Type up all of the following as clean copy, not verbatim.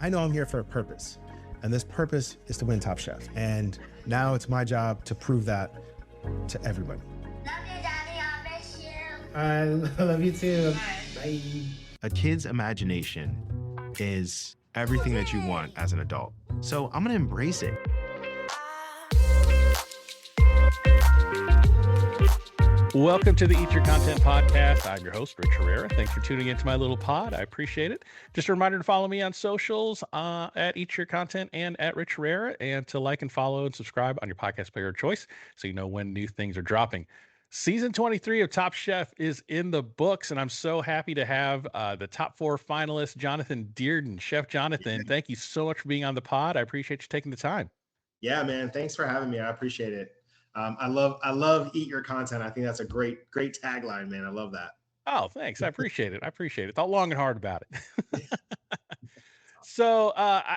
I know I'm here for a purpose, and this purpose is to win Top Chef. And now it's my job to prove that to everybody. Love you, Daddy. I miss you. I love you too. Bye. A kid's imagination is everything that you want as an adult. So I'm gonna embrace it. Welcome to the Eat Your Content podcast. I'm your host, Rich Herrera. Thanks for tuning into my little pod. I appreciate it. Just a reminder to follow me on socials at Eat Your Content and at Rich Herrera, and to like and follow and subscribe on your podcast player of choice so you know when new things are dropping. Season 23 of Top Chef is in the books, and I'm so happy to have the top 4 finalists, Jonathan Dearden. Chef Jonathan, thank you so much for being on the pod. I appreciate you taking the time. Yeah, man. Thanks for having me. I appreciate it. I love Eat Your Content. I think that's a great tagline, man. I love that. Oh, thanks. I appreciate it. I appreciate it. Thought long and hard about it. So I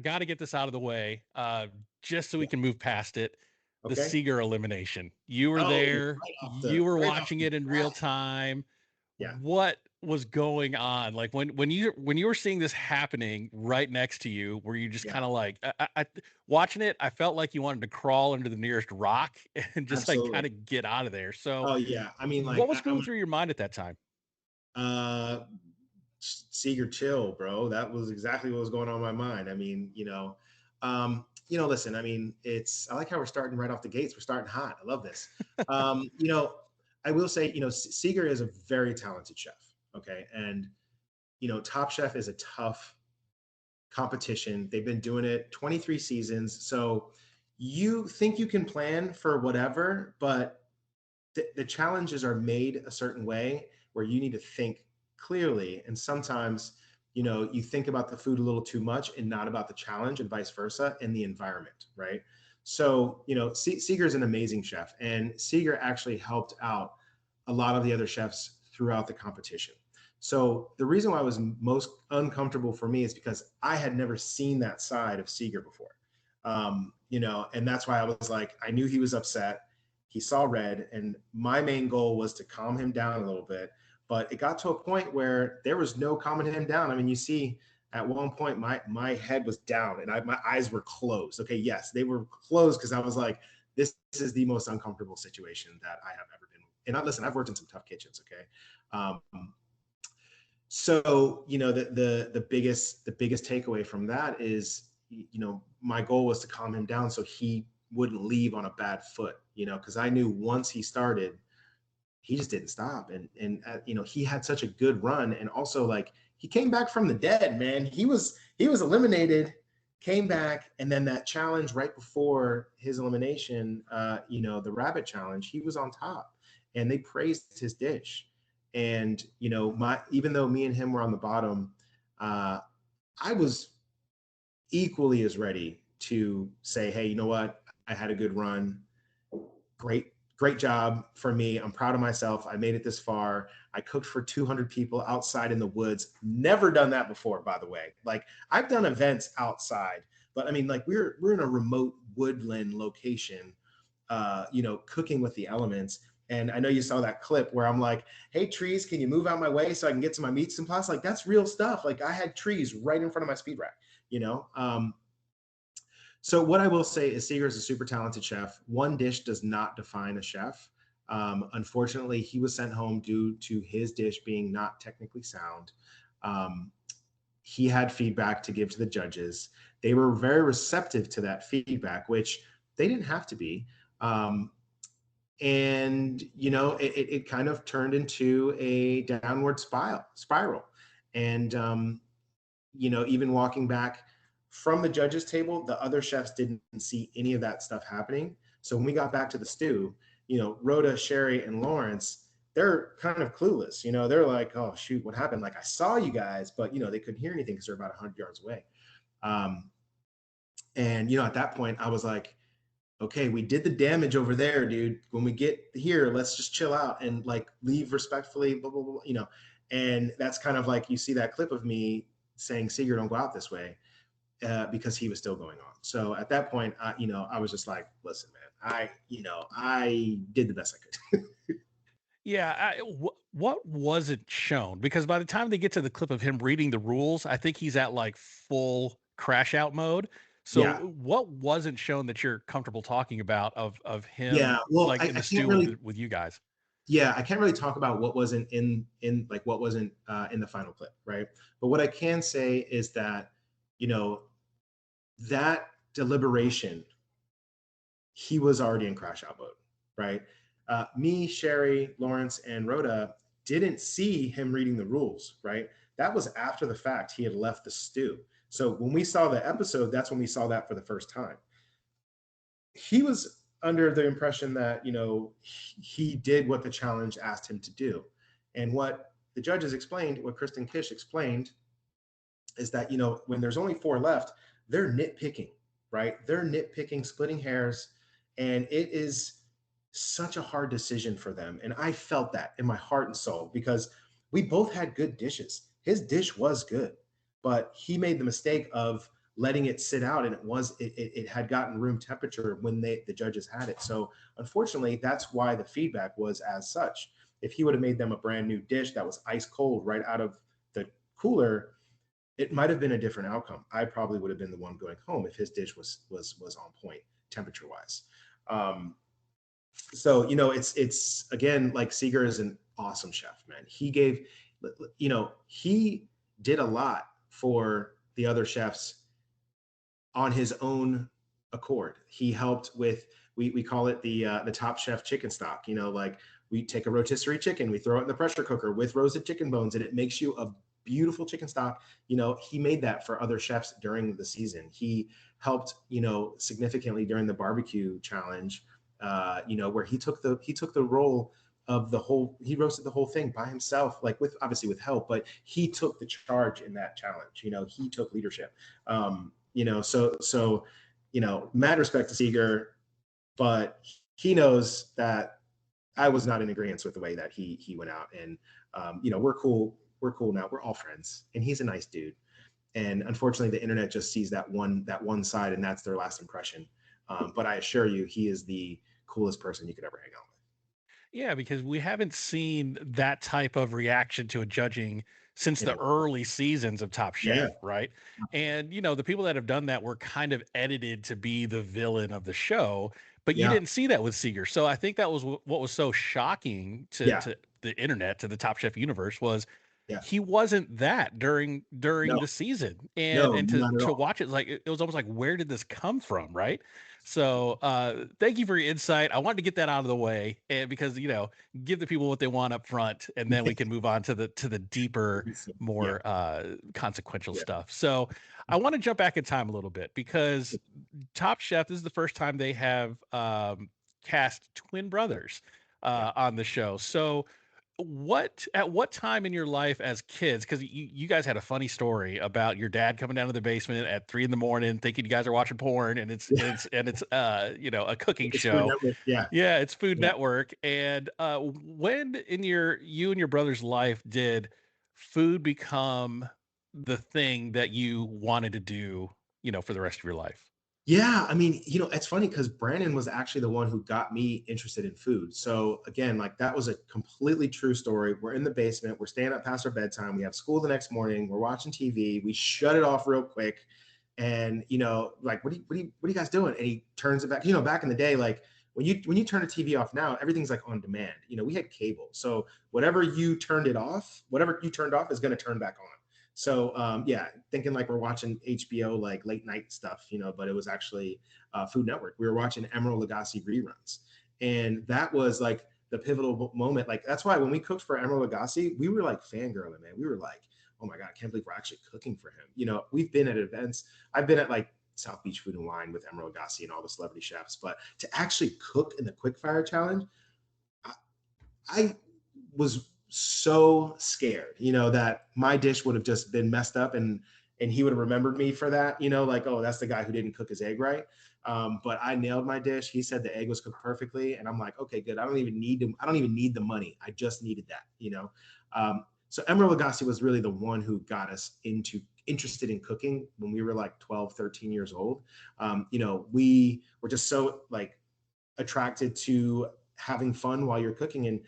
got to get this out of the way, just so we can move past it. The Okay. Seeger elimination. You were there. You were watching it in real time. Yeah. What was going on? Like when you were seeing this happening right next to you, were you just kind of like I watching it? I felt like you wanted to crawl under the nearest rock and just Absolutely. like kind of get out of there. So, Oh yeah. I mean, like, what was going through your mind at that time? Seeger chill, bro. That was exactly what was going on in my mind. I mean, listen, I mean, I like how we're starting right off the gates. We're starting hot. I love this. I will say, Seeger is a very talented chef. Okay. And, Top Chef is a tough competition. They've been doing it 23 seasons. So you think you can plan for whatever, but the challenges are made a certain way where you need to think clearly. And sometimes, you think about the food a little too much and not about the challenge, and vice versa, and the environment, right? So, Seeger is an amazing chef, and Seeger actually helped out a lot of the other chefs throughout the competition. So the reason why it was most uncomfortable for me is because I had never seen that side of Seeger before. And that's why I was like, I knew he was upset. He saw red, and my main goal was to calm him down a little bit. But it got to a point where there was no calming him down. I mean, you see, at one point, my head was down and my eyes were closed. Okay, yes, they were closed because I was like, this is the most uncomfortable situation that I have ever been in. And listen, I've worked in some tough kitchens. Okay, so the biggest takeaway from that is, my goal was to calm him down so he wouldn't leave on a bad foot. Because I knew once he started, he just didn't stop. And he had such a good run. And also, like, he came back from the dead, man. He was eliminated, came back. And then that challenge right before his elimination, the rabbit challenge, he was on top, and they praised his dish. And, even though me and him were on the bottom, I was equally as ready to say, hey, you know what? I had a good run. Great job for me. I'm proud of myself. I made it this far. I cooked for 200 people outside in the woods. Never done that before, by the way. Like, I've done events outside, but I mean, like, we're in a remote woodland location, cooking with the elements. And I know you saw that clip where I'm like, hey, trees, can you move out my way so I can get to my meats and pots? Like, that's real stuff. Like, I had trees right in front of my speed rack, So what I will say is Seeger is a super talented chef. One dish does not define a chef. Unfortunately, he was sent home due to his dish being not technically sound. He had feedback to give to the judges. They were very receptive to that feedback, which they didn't have to be. And it kind of turned into a downward spiral. And even walking back from the judges table, the other chefs didn't see any of that stuff happening. So when we got back to the stew, Rhoda, Sherry, and Lawrence, they're kind of clueless. They're like, oh shoot, what happened? Like, I saw you guys, but they couldn't hear anything because they're about 100 yards away. And at that point I was like, okay, we did the damage over there, dude. When we get here, let's just chill out and like leave respectfully, blah, blah, blah, And that's kind of like, you see that clip of me saying, Seeger, don't go out this way, because he was still going on. So at that point, I was just like, listen, man, I did the best I could. Yeah. what wasn't shown? Because by the time they get to the clip of him reading the rules, I think he's at like full crash out mode. So Yeah, what wasn't shown that you're comfortable talking about of yeah. him Well, like in I the can't stew really. with you guys? Yeah, I can't really talk about what wasn't in like what wasn't in the final clip, right? But what I can say is that, you know, that deliberation, he was already in crash out mode, right? Me, Sherry, Lawrence, and Rhoda didn't see him reading the rules, right? That was after the fact. He had left the stew. So when we saw the episode, that's when we saw that for the first time. He was under the impression that, you know, he did what the challenge asked him to do. And what the judges explained, what Kristen Kish explained, is that, you know, when there's only four left, they're nitpicking, right? They're nitpicking, splitting hairs, and it is such a hard decision for them. And I felt that in my heart and soul because we both had good dishes. His dish was good, but he made the mistake of letting it sit out, and it had gotten room temperature when the judges had it. So unfortunately, that's why the feedback was as such. If he would have made them a brand new dish that was ice cold right out of the cooler, it might have been a different outcome. I probably would have been the one going home if his dish was on point temperature wise. Um, so you know, it's again, like, Seeger is an awesome chef, man. He gave, you know, he did a lot for the other chefs on his own accord. He helped with, we call it the Top Chef chicken stock. You know, like, we take a rotisserie chicken, we throw it in the pressure cooker with roasted chicken bones, and it makes you a beautiful chicken stock. You know, he made that for other chefs during the season. He helped, you know, significantly during the barbecue challenge. You know, where he took the role of the whole, he roasted the whole thing by himself, like, with, obviously with help, but he took the charge in that challenge. You know, he took leadership. You know, so you know, mad respect to Seeger, but he knows that I was not in agreement with the way that he went out. And you know, we're cool. We're cool now. We're all friends, and he's a nice dude. And unfortunately, the internet just sees that one side, and that's their last impression. But I assure you, he is the coolest person you could ever hang out with. Yeah, because we haven't seen that type of reaction to a judging since In a the while. early seasons of Top Yeah. Chef, right? And you know, the people that have done that were kind of edited to be the villain of the show, but you Yeah. didn't see that with Seeger. So I think that was what was so shocking Yeah. to the internet, to the Top Chef universe, was Yeah. he wasn't that during No. the season. And No. and Not at to all. watch it, like, it was almost like, where did this come from, right? So thank you for your insight. I wanted to get that out of the way, and because, you know, give the people what they want up front, and then we can move on to the deeper, Yeah. more consequential Yeah. stuff. So I want to jump back in time a little bit, because Top Chef, this is the first time they have cast twin brothers Yeah. on the show. So at what time in your life as kids, because you guys had a funny story about your dad coming down to the basement at 3 in the morning thinking you guys are watching porn, and it's you know, a cooking It's Food show. Network. Yeah. Yeah, it's Food Yeah. Network. And when in you and your brother's life did food become the thing that you wanted to do, you know, for the rest of your life? Yeah, I mean, you know, it's funny because Brandon was actually the one who got me interested in food. So again, like, that was a completely true story. We're in the basement, we're staying up past our bedtime, we have school the next morning, we're watching TV, we shut it off real quick, and you know, like, what are you guys doing? And he turns it back. You know, back in the day, like, when you turn a TV off now, everything's like on demand. You know, we had cable, so whatever you turned off is going to turn back on. So yeah, thinking like we're watching HBO, like late night stuff, you know, but it was actually Food Network. We were watching Emeril Lagasse reruns, and that was like the pivotal moment. Like, that's why when we cooked for Emeril Lagasse, we were like fangirling, man. We were like, oh my god, I can't believe we're actually cooking for him. You know, we've been at events. I've been at like South Beach Food and Wine with Emeril Lagasse and all the celebrity chefs, but to actually cook in the quickfire challenge, I was so scared, you know, that my dish would have just been messed up, and he would have remembered me for that, you know, like, oh, that's the guy who didn't cook his egg right. But I nailed my dish. He said the egg was cooked perfectly, and I'm like, okay, good. I don't even need the money. I just needed that, you know. So Emeril Lagasse was really the one who got us interested in cooking when we were like 12, 13 years old. You know, we were just so like attracted to having fun while you're cooking. And,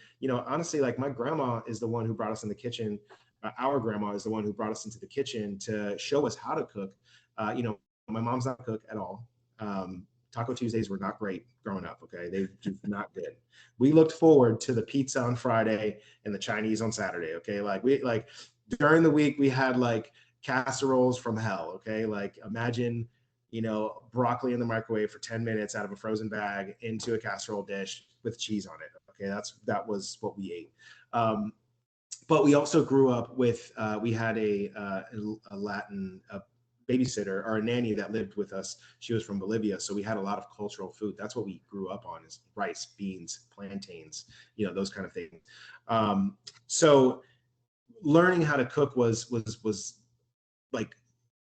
honestly, like my grandma is the one who brought us in the kitchen. Our grandma is the one who brought us into the kitchen to show us how to cook. My mom's not a cook at all. Taco Tuesdays were not great growing up. Okay. They just not good. We looked forward to the pizza on Friday and the Chinese on Saturday. Okay. Like during the week, we had like casseroles from hell. Okay. Like imagine, broccoli in the microwave for 10 minutes out of a frozen bag into a casserole dish with cheese on it. Okay. That was what we ate. But we also grew up with, we had a Latin babysitter or a nanny that lived with us. She was from Bolivia. So we had a lot of cultural food. That's what we grew up on, is rice, beans, plantains, those kind of things. So learning how to cook was like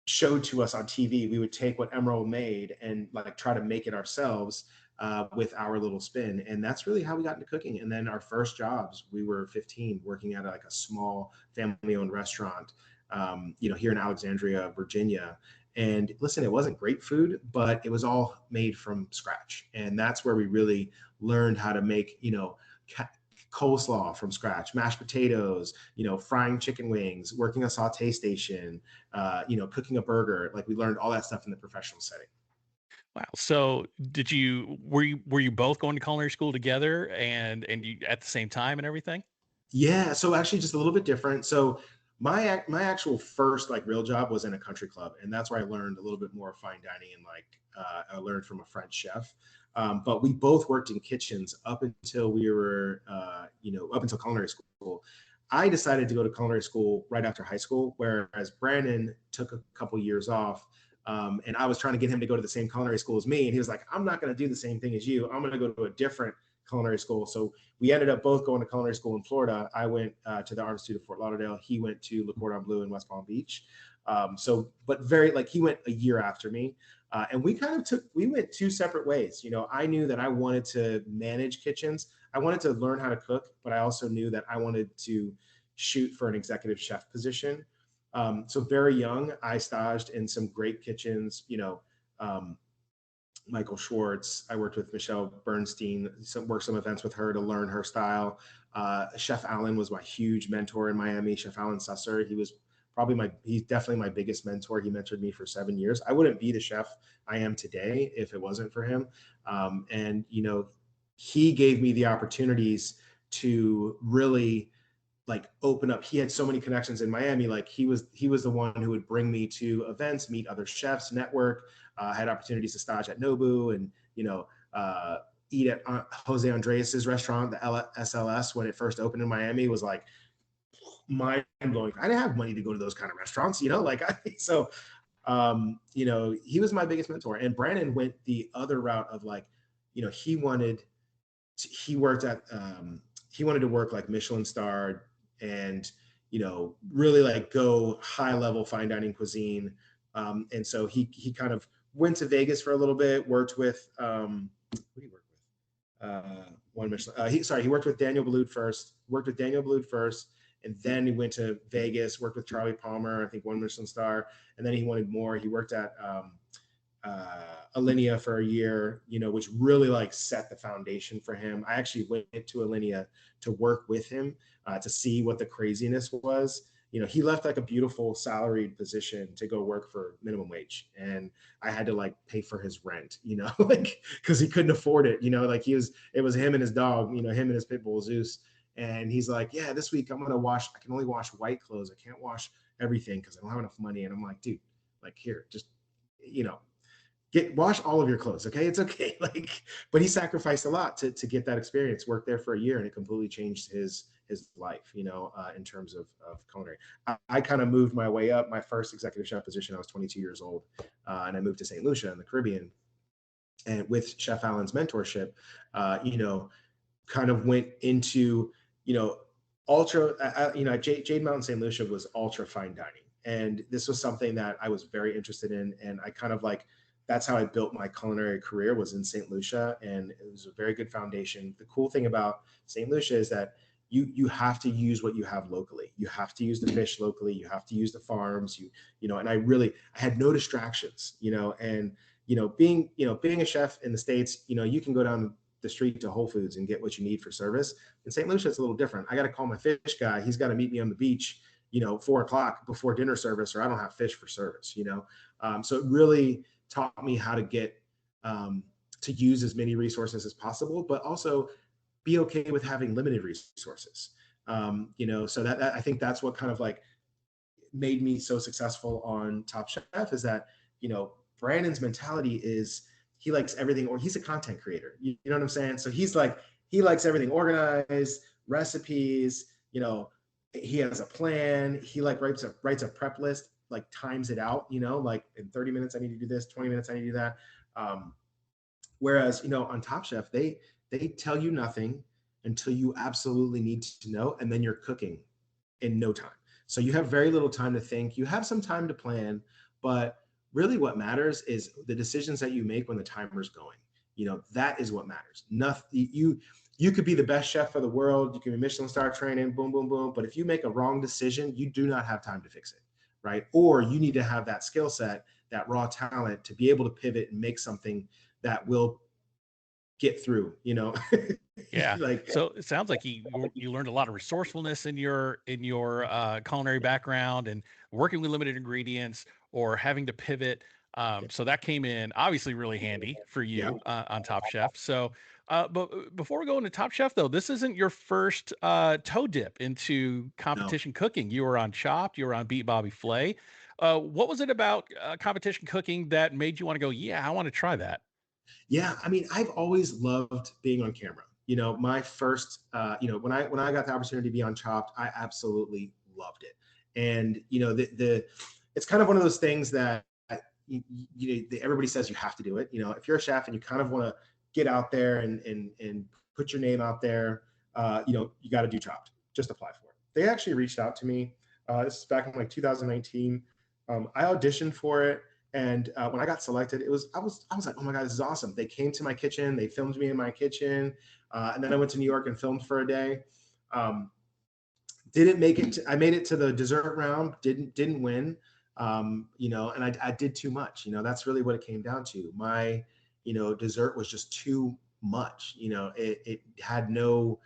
showed to us on TV. We would take what Emerald made and like try to make it ourselves with our little spin. And that's really how we got into cooking. And then our first jobs, we were 15 working at like a small family owned restaurant, here in Alexandria, Virginia. And listen, it wasn't great food, but it was all made from scratch. And that's where we really learned how to make, coleslaw from scratch, mashed potatoes, frying chicken wings, working a saute station, cooking a burger. Like we learned all that stuff in the professional setting. Wow. So were you both going to culinary school together and you at the same time and everything? Yeah. So actually just a little bit different. So my actual first like real job was in a country club. And that's where I learned a little bit more fine dining, and I learned from a French chef. But we both worked in kitchens up until we were, up until culinary school. I decided to go to culinary school right after high school, whereas Brandon took a couple years off. And I was trying to get him to go to the same culinary school as me. And he was like, I'm not going to do the same thing as you. I'm going to go to a different culinary school. So we ended up both going to culinary school in Florida. I went to the Art Institute of Fort Lauderdale. He went to Le Cordon Bleu in West Palm Beach. But he went a year after me. And we went two separate ways. I knew that I wanted to manage kitchens. I wanted to learn how to cook, but I also knew that I wanted to shoot for an executive chef position. So very young, I staged in some great kitchens, Michael Schwartz. I worked with Michelle Bernstein, worked some events with her to learn her style. Chef Alan was my huge mentor in Miami, Chef Alan Susser. He's definitely my biggest mentor. He mentored me for 7 years. I wouldn't be the chef I am today if it wasn't for him. He gave me the opportunities to really like open up. He had so many connections in Miami. Like he was the one who would bring me to events, meet other chefs, network. Had opportunities to stage at Nobu and, eat at Jose Andreas's restaurant, the SLS, when it first opened in Miami. Was like mind blowing. I didn't have money to go to those kind of restaurants, he was my biggest mentor. And Brandon went the other route of like, he wanted to work like Michelin starred and, really like go high level fine dining cuisine. And so he kind of went to Vegas for a little bit, worked with, who did he work with? One Michelin. He worked with Daniel Boulud first, and then he went to Vegas, worked with Charlie Palmer, I think one Michelin star, and then he wanted more. He worked at Alinea for a year, which really like set the foundation for him. I actually went to Alinea to work with him to see what the craziness was. He left like a beautiful salaried position to go work for minimum wage. And I had to like pay for his rent, like, cause he couldn't afford it, it was him and his dog, him and his pit bull Zeus. And he's like, yeah, this week I can only wash white clothes. I can't wash everything because I don't have enough money. And I'm like, dude, like here, just, wash all of your clothes. Okay. It's okay. But he sacrificed a lot to get that experience, worked there for a year, and it completely changed his life, in terms of culinary. I kind of moved my way up. My first executive chef position, I was 22 years old. And I moved to St. Lucia in the Caribbean. And with Chef Alan's mentorship, kind of went into, ultra, Jade Mountain St. Lucia was ultra fine dining. And this was something that I was very interested in. And I kind of that's how I built my culinary career, was in St. Lucia. And it was a very good foundation. The cool thing about St. Lucia is that you have to use what you have locally. You have to use the fish locally. You have to use the farms, and I had no distractions, and, being a chef in the States, you can go down the street to Whole Foods and get what you need for service. In St. Lucia, it's a little different. I got to call my fish guy. He's got to meet me on the beach, 4 o'clock before dinner service, or I don't have fish for service, So it really taught me how to get to use as many resources as possible, but also be okay with having limited resources. So that I think that's what kind of like made me so successful on Top Chef, is that, Brandon's mentality is he likes everything, or he's a content creator. You know what I'm saying? So he likes everything organized, recipes, he has a plan. He like writes a prep list, like times it out, like in 30 minutes, I need to do this, 20 minutes, I need to do that. Whereas, on Top Chef, they tell you nothing until you absolutely need to know, and then you're cooking in no time. So you have very little time to think. You have some time to plan, but really what matters is the decisions that you make when the timer's going. That is what matters. Nothing. You could be the best chef of the world. You can be Michelin star training, boom, boom, boom. But if you make a wrong decision, you do not have time to fix it, right? Or you need to have that skill set, that raw talent to be able to pivot and make something that will get through, Yeah. like, So it sounds like you learned a lot of resourcefulness in your culinary background, and working with limited ingredients or having to pivot. So that came in obviously really handy for yeah, you on Top Chef. So, but before we go into Top Chef, though, this isn't your first toe dip into no. competition cooking. You were on Chopped, you were on Beat Bobby Flay. What was it about competition cooking that made you want to go, yeah, I want to try that? Yeah, I mean, I've always loved being on camera. My first, when I got the opportunity to be on Chopped, I absolutely loved it. And it's kind of one of those things that everybody says you have to do it. If you're a chef and you kind of want to get out there and put your name out there, you got to do Chopped. Just apply for it. They actually reached out to me. This is back in like 2019. I auditioned for it. And when I got selected, I was like, oh my God, this is awesome. They came to my kitchen, they filmed me in my kitchen. And then I went to New York and filmed for a day. Didn't make it. I made it to the dessert round, didn't win. And I did too much. That's really what it came down to. My, dessert was just too much. It had no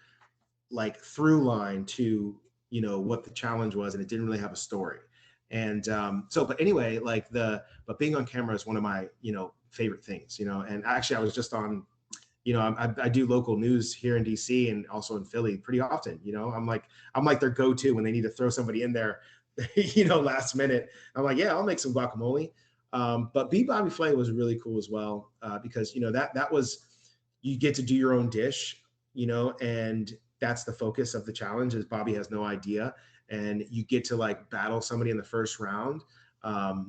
like through line to, what the challenge was, and it didn't really have a story. And but anyway, but being on camera is one of my, favorite things, and actually I was just on, I do local news here in DC and also in Philly pretty often. I'm like their go-to when they need to throw somebody in there, last minute. I'm like, yeah, I'll make some guacamole. But Beat Bobby Flay was really cool as well, because, that was, you get to do your own dish, and that's the focus of the challenge, is Bobby has no idea. And you get to like battle somebody in the first round.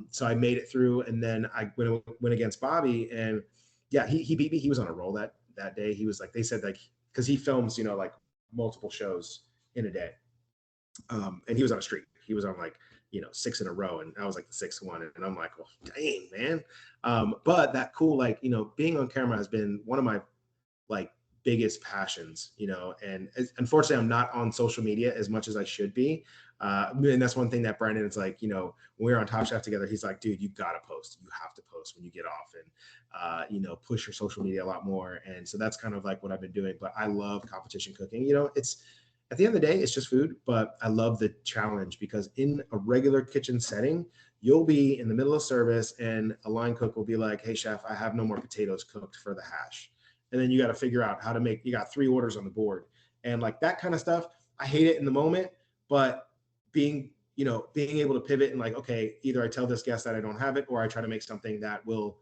So I made it through, and then I went against Bobby, and yeah, he beat me. He was on a roll that day. He was like, they said, like, because he films, like multiple shows in a day. And he was on a streak. He was on like, 6 in a row, and I was like the 6th one. And I'm like, well, dang, man. But that cool, like, being on camera has been one of my like biggest passions, and unfortunately I'm not on social media as much as I should be. And that's one thing that Brandon is like, when we were on Top Chef together, he's like, dude, you gotta post. You have to post when you get off, and push your social media a lot more. And so that's kind of like what I've been doing. But I love competition cooking. It's, at the end of the day, it's just food, but I love the challenge, because in a regular kitchen setting, you'll be in the middle of service and a line cook will be like, hey chef, I have no more potatoes cooked for the hash. And then you got to figure out how to make, you got 3 orders on the board, and like that kind of stuff. I hate it in the moment, but being able to pivot and like, okay, either I tell this guest that I don't have it, or I try to make something that will,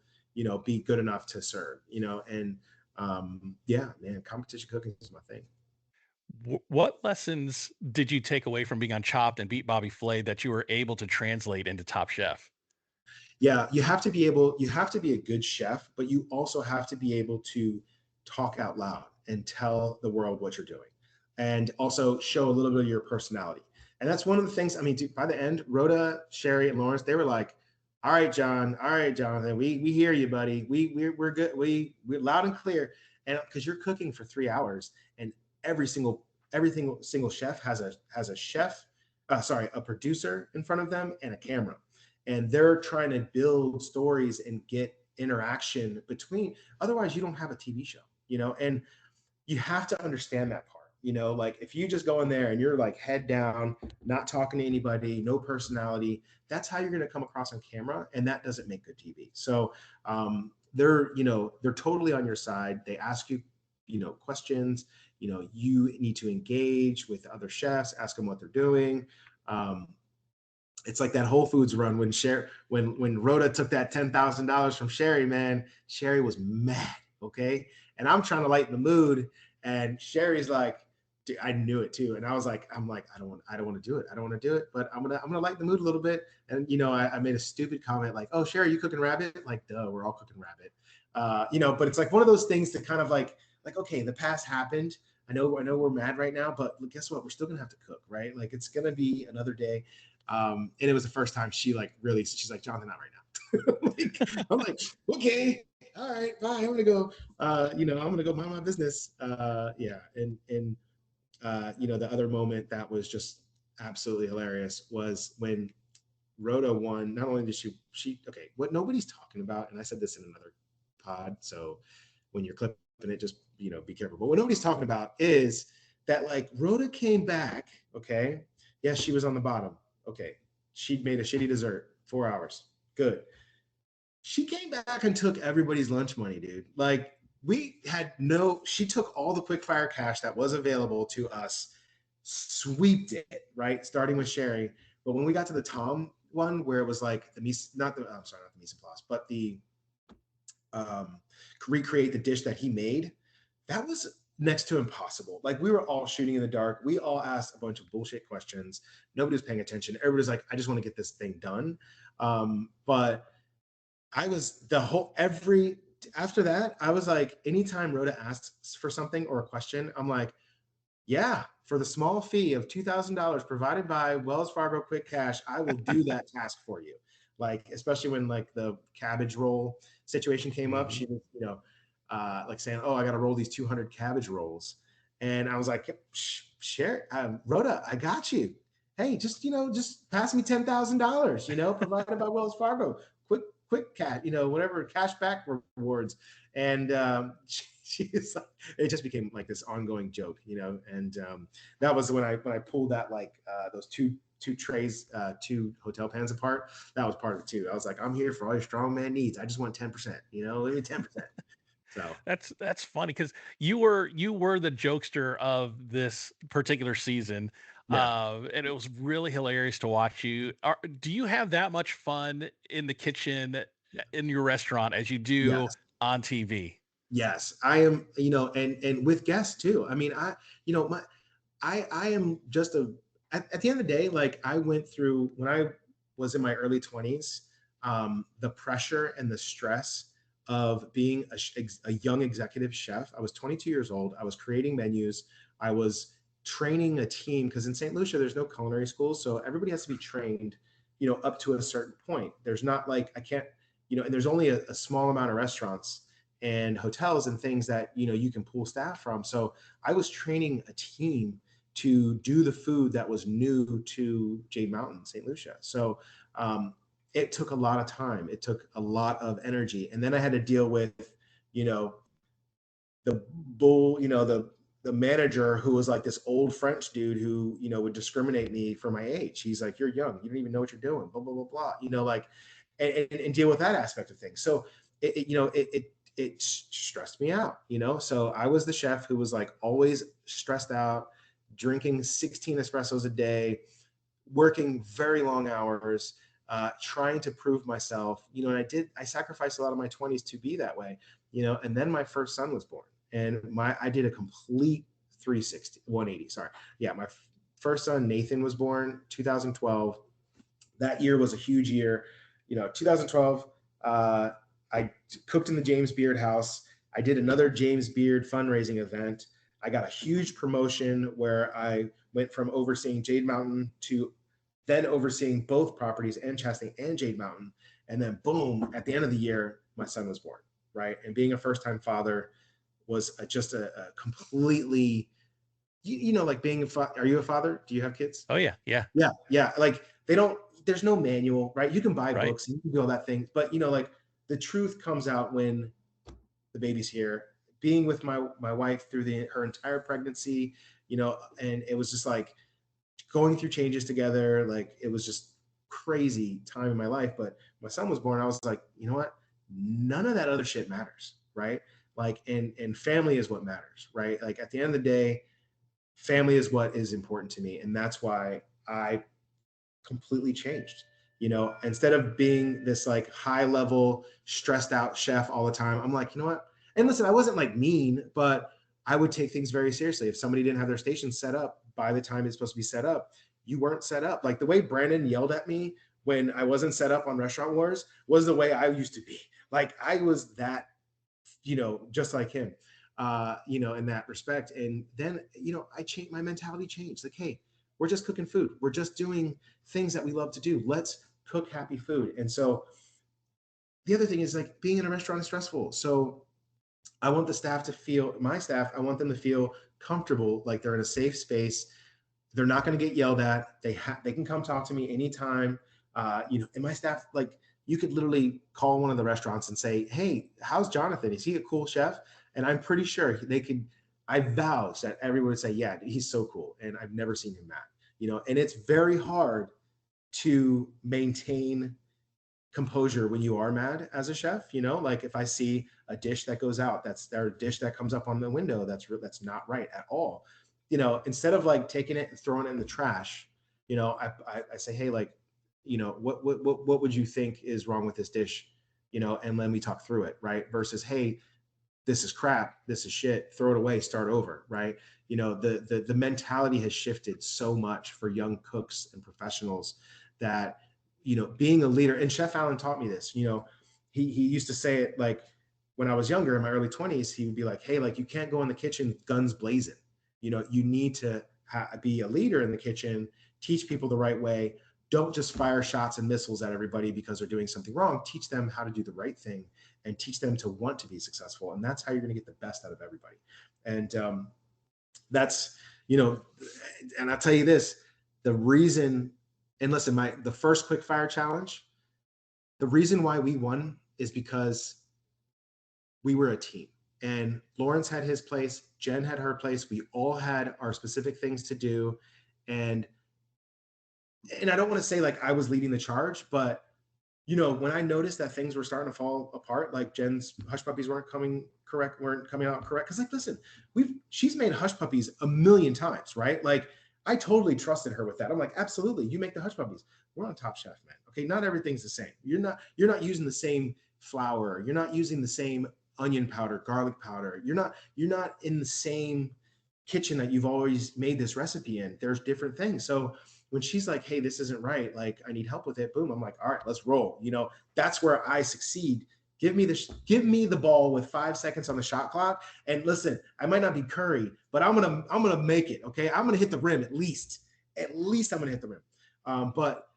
be good enough to serve, and yeah, man, competition cooking is my thing. What lessons did you take away from being on Chopped and Beat Bobby Flay that you were able to translate into Top Chef? Yeah, you have to be a good chef, but you also have to be able to talk out loud and tell the world what you're doing, and also show a little bit of your personality. And that's one of the things, I mean, dude, by the end, Rhoda, Sherry, and Lawrence, they were like, all right, Jonathan, we hear you, buddy. We're good. We're loud and clear. And because you're cooking for 3 hours, and every single chef has a producer in front of them and a camera. And they're trying to build stories and get interaction between, otherwise you don't have a TV show, and you have to understand that part. You know, like if you just go in there and you're like head down, not talking to anybody, no personality, that's how you're going to come across on camera, and that doesn't make good TV. So they're, you know, they're totally on your side. They ask you, you know, questions. You know, you need to engage with other chefs, ask them what they're doing. It's like that Whole Foods run when when Rhoda took that $10,000 from Sherry, man. Sherry was mad, okay? And I'm trying to lighten the mood, and Sherry's like, dude, I knew it too. And I was like, I don't want to do it. I don't want to do it, but I'm gonna lighten the mood a little bit. And you know, I made a stupid comment like, oh, Sherry, you cooking rabbit? Like, duh, we're all cooking rabbit. You know, but it's like one of those things to kind of like, okay, the past happened. I know we're mad right now, but guess what? We're still gonna have to cook, right? Like it's gonna be another day. And it was the first time she like really, she's like, Jonathan, not right now. I'm like, okay, all right, bye. I'm gonna go. You know, I'm gonna go mind my business. Yeah, and you know, the other moment that was just absolutely hilarious was when Rhoda won. Not only did she okay, what nobody's talking about, and I said this in another pod, so when you're clipping it, just, you know, be careful. But what nobody's talking about is that like Rhoda came back, okay? Yes, she was on the bottom. Okay. She'd made a shitty dessert, 4 hours. Good. She came back and took everybody's lunch money, dude. Like she took all the quick fire cash that was available to us, sweeped it, right? Starting with Sherry. But when we got to the Tom one where it was like not the mise en place, but the recreate the dish that he made, that was next to impossible. Like we were all shooting in the dark. We all asked a bunch of bullshit questions. Nobody was paying attention. Everybody's like, I just want to get this thing done. But I was after that, I was like, anytime Rhoda asks for something or a question, I'm like, yeah, for the small fee of $2,000 provided by Wells Fargo Quick Cash, I will do that task for you. Like, especially when like the cabbage roll situation came up, she was, you know, like saying, oh, I got to roll these 200 cabbage rolls. And I was like, share, Rhoda, I got you. Hey, just, you know, just pass me $10,000, you know, provided by Wells Fargo, quick cat, you know, whatever, cash back rewards. And she's like, it just became like this ongoing joke, you know. And that was when I pulled that, like those two trays, 2 hotel pans apart. That was part of it too. I was like, I'm here for all your strongman needs. I just want 10%, you know, give me 10%. So That's funny because you were the jokester of this particular season, and it was really hilarious to watch you. Do you have that much fun in the kitchen in your restaurant as you do on TV? Yes, I am. You know, and with guests too. I mean, you know, I am just at the end of the day, like I went through when I was in my early 20s, the pressure and the stress of being a young executive chef. I was 22 years old. I was creating menus. I was training a team because in St. Lucia, there's no culinary schools. So everybody has to be trained, you know, up to a certain point. There's not like, I can't, you know, and there's only a small amount of restaurants and hotels and things that, you know, you can pull staff from. So I was training a team to do the food that was new to Jade Mountain, St. Lucia. So, it took a lot of time. It took a lot of energy. And then I had to deal with, you know, the manager who was like this old French dude who, you know, would discriminate me for my age. He's like, you're young. You don't even know what you're doing, blah, blah, blah, blah, you know, like, and deal with that aspect of things. So it stressed me out, you know? So I was the chef who was like always stressed out, drinking 16 espressos a day, working very long hours, trying to prove myself, you know, and I sacrificed a lot of my 20s to be that way, you know, and then my first son was born and I did a complete 180, sorry. Yeah. My first son, Nathan, was born 2012. That year was a huge year. You know, 2012, I cooked in the James Beard house. I did another James Beard fundraising event. I got a huge promotion where I went from overseeing Jade Mountain to then overseeing both properties and Chastity and Jade Mountain. And then boom, at the end of the year, my son was born, right? And being a first-time father was just a completely, you know, like being are you a father? Do you have kids? Oh yeah. Yeah. Like there's no manual, right? You can buy books and you can do all that thing, but you know, like the truth comes out when the baby's here. being with my wife through her entire pregnancy, and it was just like going through changes together. Like it was just crazy time in my life. But my son was born, I was like, you know what? None of that other shit matters, right? Like, and family is what matters, right? Like at the end of the day, family is what is important to me. And that's why I completely changed. Instead of being this like high level, stressed out chef all the time, I'm like, you know what? And listen, I wasn't like mean, but I would take things very seriously. If somebody didn't have their station set up by the time it's supposed to be set up, you weren't set up. Like the way Brandon yelled at me when I wasn't set up on Restaurant Wars was the way I used to be. Like I was that, just like him, in that respect. And then, I changed, my mentality changed. Like, hey, we're just cooking food. We're just doing things that we love to do. Let's cook happy food. And so the other thing is like being in a restaurant is stressful. So I want the staff to feel, my staff, I want them to feel comfortable, like they're in a safe space. They're not going to get yelled at. They can come talk to me anytime. And my staff, like you could literally call one of the restaurants and say, hey, how's Jonathan? Is he a cool chef? And I'm pretty sure they could, I vouch that everyone would say, yeah, he's so cool. And I've never seen him mad, and it's very hard to maintain composure when you are mad as a chef. Like if I see a dish that goes out, that's their dish that comes up on the window, that's not right at all. Instead of like taking it and throwing it in the trash, I say, hey, like, what would you think is wrong with this dish? And then we talk through it, right? Versus, hey, this is crap, this is shit, throw it away, start over, right? The mentality has shifted so much for young cooks and professionals that, being a leader, and Chef Allen taught me this, he used to say it like when I was younger in my early 20s, he would be like, hey, like you can't go in the kitchen guns blazing. You need to be a leader in the kitchen, teach people the right way. Don't just fire shots and missiles at everybody because they're doing something wrong. Teach them how to do the right thing and teach them to want to be successful. And that's how you're going to get the best out of everybody. And that's, and I'll tell you this, the reason, and listen, the first quick fire challenge, the reason why we won is because we were a team. And Lawrence had his place, Jen had her place. We all had our specific things to do. And I don't want to say like I was leading the charge, but when I noticed that things were starting to fall apart, like Jen's hush puppies weren't coming out correct. Cause like, listen, she's made hush puppies a million times, right? Like I totally trusted her with that. I'm like, absolutely. You make the hush puppies. We're on Top Chef, man. Okay. Not everything's the same. You're not using the same flour. You're not using the same onion powder, garlic powder. You're not in the same kitchen that you've always made this recipe in. There's different things. So when she's like, hey, this isn't right, like I need help with it, boom, I'm like, all right, let's roll. That's where I succeed. Give me the ball with 5 seconds on the shot clock. And listen, I might not be Curry, but I'm gonna make it. Okay, I'm gonna hit the rim at least. I'm gonna hit the rim. But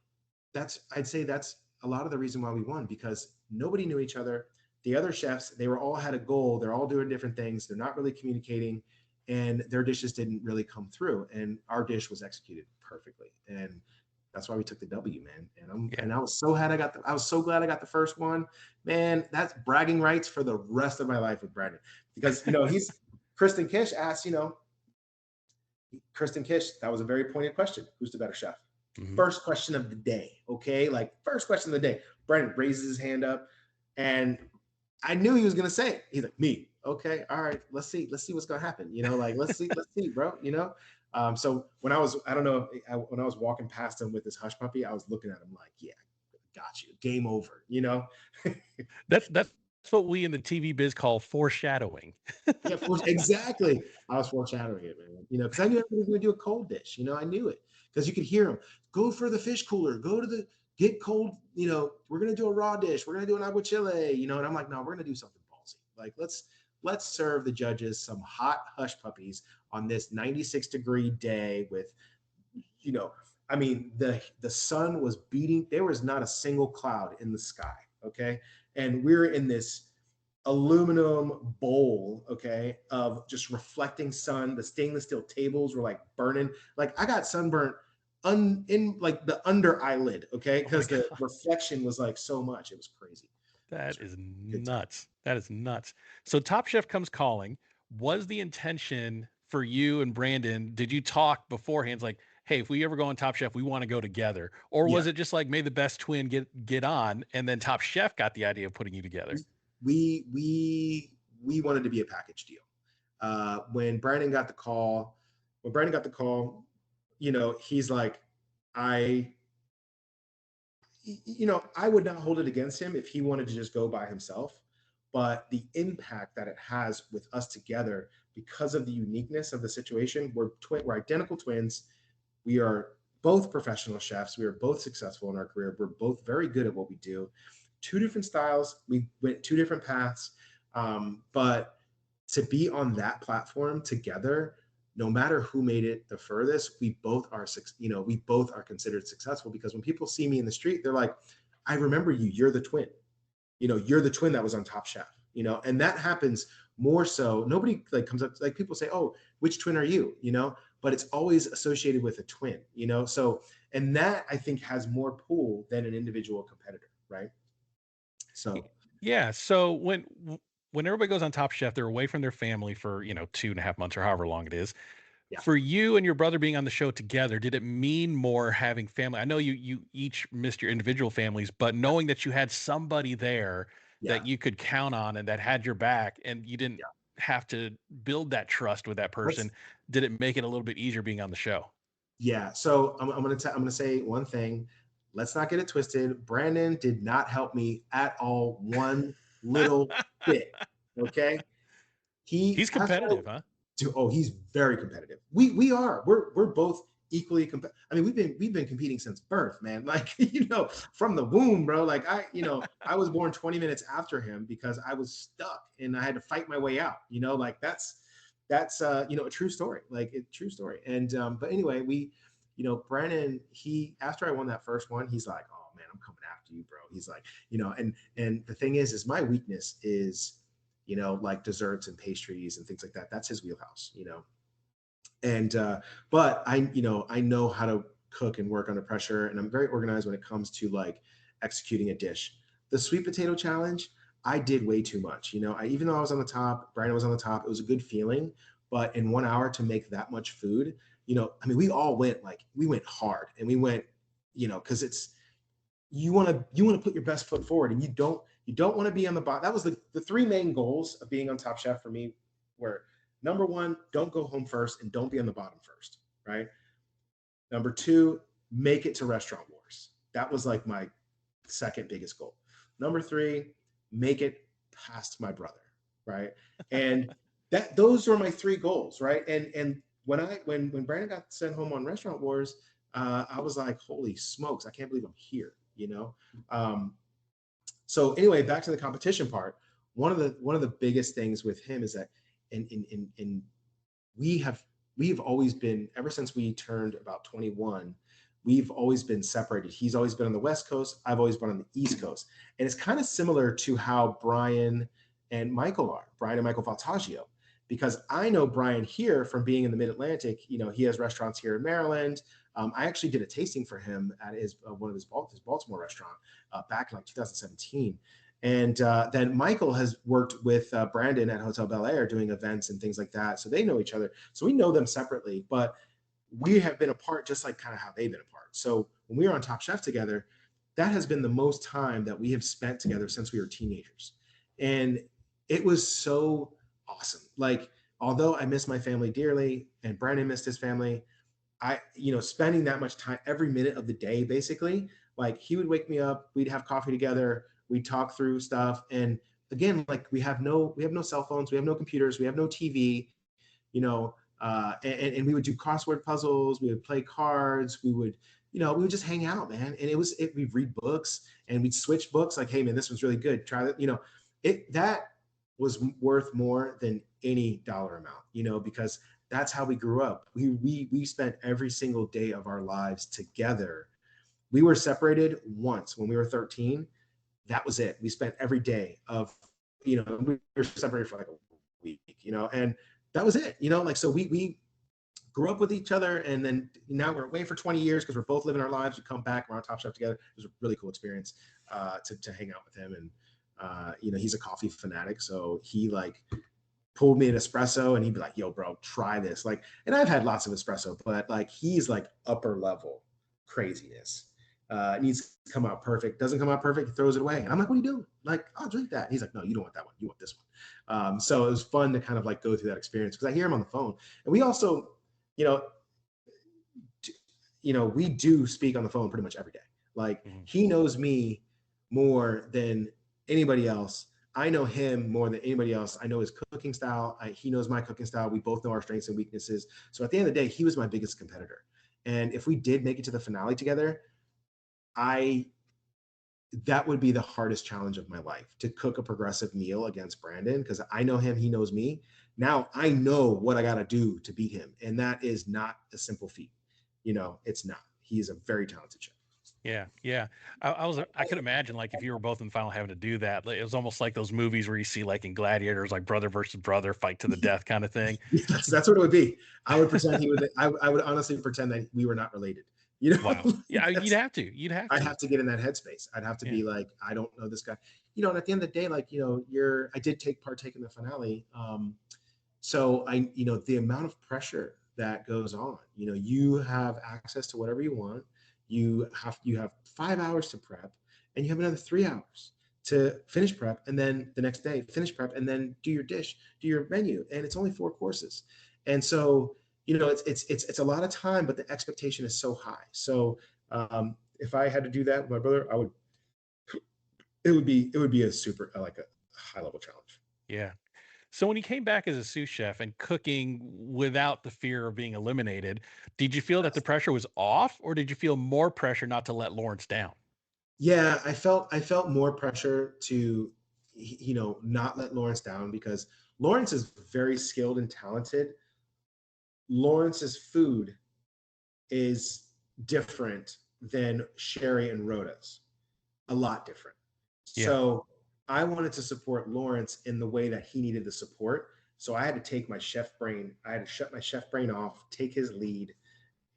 I'd say that's a lot of the reason why we won, because nobody knew each other. The other chefs, they all had a goal. They're all doing different things. They're not really communicating, and their dishes didn't really come through. And our dish was executed perfectly, and that's why we took the W, man. And I was so glad I got the first one, man. That's bragging rights for the rest of my life with Brandon, because he's Kristen Kish asked, Kristen Kish, that was a very pointed question. Who's the better chef? Mm-hmm. First question of the day, okay? Like first question of the day. Brandon raises his hand up, and I knew he was gonna say it. He's like, me. Okay, all right, let's see what's gonna happen. Like let's see, bro. So when I was walking past him with this hush puppy, I was looking at him like, yeah, got you. Game over. That's what we in the TV biz call foreshadowing. Yeah, exactly. I was foreshadowing it, man. Because I knew everybody was gonna do a cold dish. I knew it because you could hear him go for the fish cooler, go to the get cold. We're gonna do a raw dish. We're gonna do an aguachile. And I'm like, no, we're gonna do something ballsy. Like let's serve the judges some hot hush puppies on this 96-degree day with, I mean, the sun was beating. There was not a single cloud in the sky. Okay. And we're in this aluminum bowl, okay, of just reflecting sun. The stainless steel tables were like burning. Like I got sunburnt in like the under eyelid, okay, because the reflection was like so much. It was crazy. That Sure. is Good time. nuts. That is nuts. So Top Chef comes calling. Was the intention for you and Brandon, did you talk beforehand like, hey, if we ever go on Top Chef, we want to go together? Or Yeah. was it just like may the best twin get on and then Top Chef got the idea of putting you together? We wanted to be a package deal. When Brandon got the call, he's like, I, I would not hold it against him if he wanted to just go by himself. But the impact that it has with us together, because of the uniqueness of the situation, we're identical twins. We are both professional chefs. We are both successful in our career. We're both very good at what we do. Two different styles. We went two different paths. But to be on that platform together, no matter who made it the furthest, we both are considered successful, because when people see me in the street, they're like, I remember you, you're the twin. You're the twin that was on Top Chef, and that happens more so. Nobody like comes up, like people say, oh, which twin are you? But it's always associated with a twin, so, and that I think has more pull than an individual competitor, right? So Yeah. So when everybody goes on Top Chef, they're away from their family for, 2.5 months or however long it is. yeah, For you and your brother being on the show together, did it mean more having family? I know you each missed your individual families, but knowing that you had somebody there yeah, that you could count on and that had your back and you didn't yeah. have to build that trust with that person, Let's did it make it a little bit easier being on the show? Yeah. So I'm gonna say one thing. Let's not get it twisted. Brandon did not help me at all, one little bit. Okay. He He's after I competitive, huh? Oh, he's very competitive. We're both equally competitive. I mean, we've been competing since birth, man. Like, from the womb, bro. Like I was born 20 minutes after him because I was stuck and I had to fight my way out. Like that's a true story. Like a true story. And but anyway, Brandon, he after I won that first one, he's like, oh man, I'm coming after you, bro. He's like, and the thing is my weakness is like desserts and pastries and things like that. That's his wheelhouse. And but I know how to cook and work under pressure, and I'm very organized when it comes to like executing a dish. The sweet potato challenge, I did way too much. Even though I was on the top, Brian was on the top, it was a good feeling. But in 1 hour to make that much food, I mean, we went hard, and we went, because it's you want to put your best foot forward, and you don't want to be on the bottom. That was the three main goals of being on Top Chef for me were: number one, don't go home first and don't be on the bottom first, right? Number two, make it to Restaurant Wars. That was like my second biggest goal. Number three, make it past my brother, right? And those were my three goals, right? And when Brandon got sent home on Restaurant Wars, I was like, holy smokes, I can't believe I'm here. Um, so anyway, back to the competition part. One of the biggest things with him is that in we've always been, ever since we turned about 21, we've always been separated. He's always been on the West Coast. I've always been on the East Coast. And it's kind of similar to how Brian and Michael Faltaggio, because I know Brian here from being in the Mid-Atlantic. He has restaurants here in Maryland. I actually did a tasting for him at one of his Baltimore restaurant back in like 2017. And then Michael has worked with Brandon at Hotel Bel Air doing events and things like that. So they know each other. So we know them separately, but we have been apart just like kind of how they've been apart. So when we were on Top Chef together, that has been the most time that we have spent together since we were teenagers. And it was so awesome. Like, although I miss my family dearly and Brandon missed his family, spending that much time every minute of the day, basically, like he would wake me up, we'd have coffee together, we'd talk through stuff. And again, like we have no cell phones, we have no computers, we have no TV, and we would do crossword puzzles, we would play cards, we would just hang out, man. And we'd read books and we'd switch books, like, hey man, this was really good, try that. That was worth more than any dollar amount, because that's how we grew up. We spent every single day of our lives together. We were separated once when we were 13. That was it. We spent every day of, we were separated for like a week, and that was it, like, so we grew up with each other, and then now we're away for 20 years because we're both living our lives. We come back, we're on Top Chef together. It was a really cool experience to hang out with him. And he's a coffee fanatic, so he like pulled me an espresso and he'd be like, yo, bro, try this. Like, and I've had lots of espresso, but like he's like upper level craziness. It needs to come out perfect. Doesn't come out perfect, he throws it away. And I'm like, what are you doing? Like, I'll drink that. He's like, no, you don't want that one. You want this one. So it was fun to kind of like go through that experience because I hear him on the phone. And we also, we do speak on the phone pretty much every day. Like he knows me more than anybody else. I know him more than anybody else. I know his cooking style. He knows my cooking style. We both know our strengths and weaknesses. So at the end of the day, he was my biggest competitor. And if we did make it to the finale together, that would be the hardest challenge of my life, to cook a progressive meal against Brandon, because I know him, he knows me. Now I know what I got to do to beat him. And that is not a simple feat. It's not. He is a very talented chef. Yeah, yeah. I could imagine like if you were both in the final having to do that. It was almost like those movies where you see like in Gladiators, like brother versus brother, fight to the death kind of thing. That's what it would be. I would pretend he was. I would honestly pretend that we were not related. Wow. Yeah, you'd have to. I'd have to get in that headspace. I'd have to be like, I don't know this guy. And at the end of the day, like, I did partake in the finale. So the amount of pressure that goes on, you have access to whatever you want. You have 5 hours to prep, and you have another 3 hours to finish prep, and then the next day finish prep, and then do your dish, do your menu, and it's only 4 courses. And so it's a lot of time, but the expectation is so high. So if I had to do that with my brother, it would be a super like a high level challenge. Yeah. So when you came back as a sous chef and cooking without the fear of being eliminated, did you feel that the pressure was off, or did you feel more pressure not to let Lawrence down? Yeah, I felt more pressure to, not let Lawrence down, because Lawrence is very skilled and talented. Lawrence's food is different than Sherry and Rhoda's, a lot different. Yeah. So I wanted to support Lawrence in the way that he needed the support. So I had to take my chef brain. I had to shut my chef brain off, take his lead,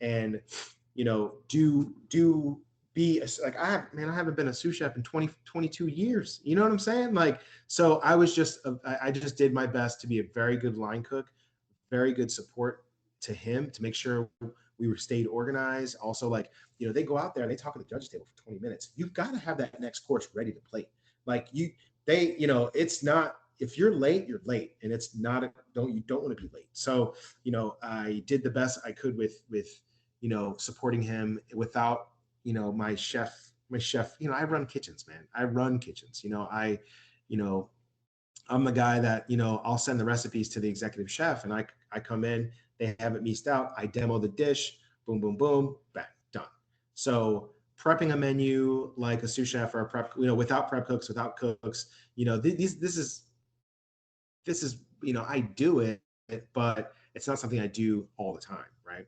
and I haven't been a sous chef in 22 years. You know what I'm saying? Like, so I just did my best to be a very good line cook, very good support to him, to make sure we stayed organized. Also, like, they go out there and they talk at the judges table for 20 minutes. You've got to have that next course ready to plate. Like it's not, if you're late, you're late, and it's not, you don't want to be late. So, I did the best I could with supporting him without, my chef, I run kitchens, man. I run kitchens. I'm the guy that, I'll send the recipes to the executive chef, and I come in, they have it meased out, I demo the dish, boom, boom, boom, bang, done. So prepping a menu like a sous chef or a prep, without prep cooks, without cooks, this is, I do it, but it's not something I do all the time, right?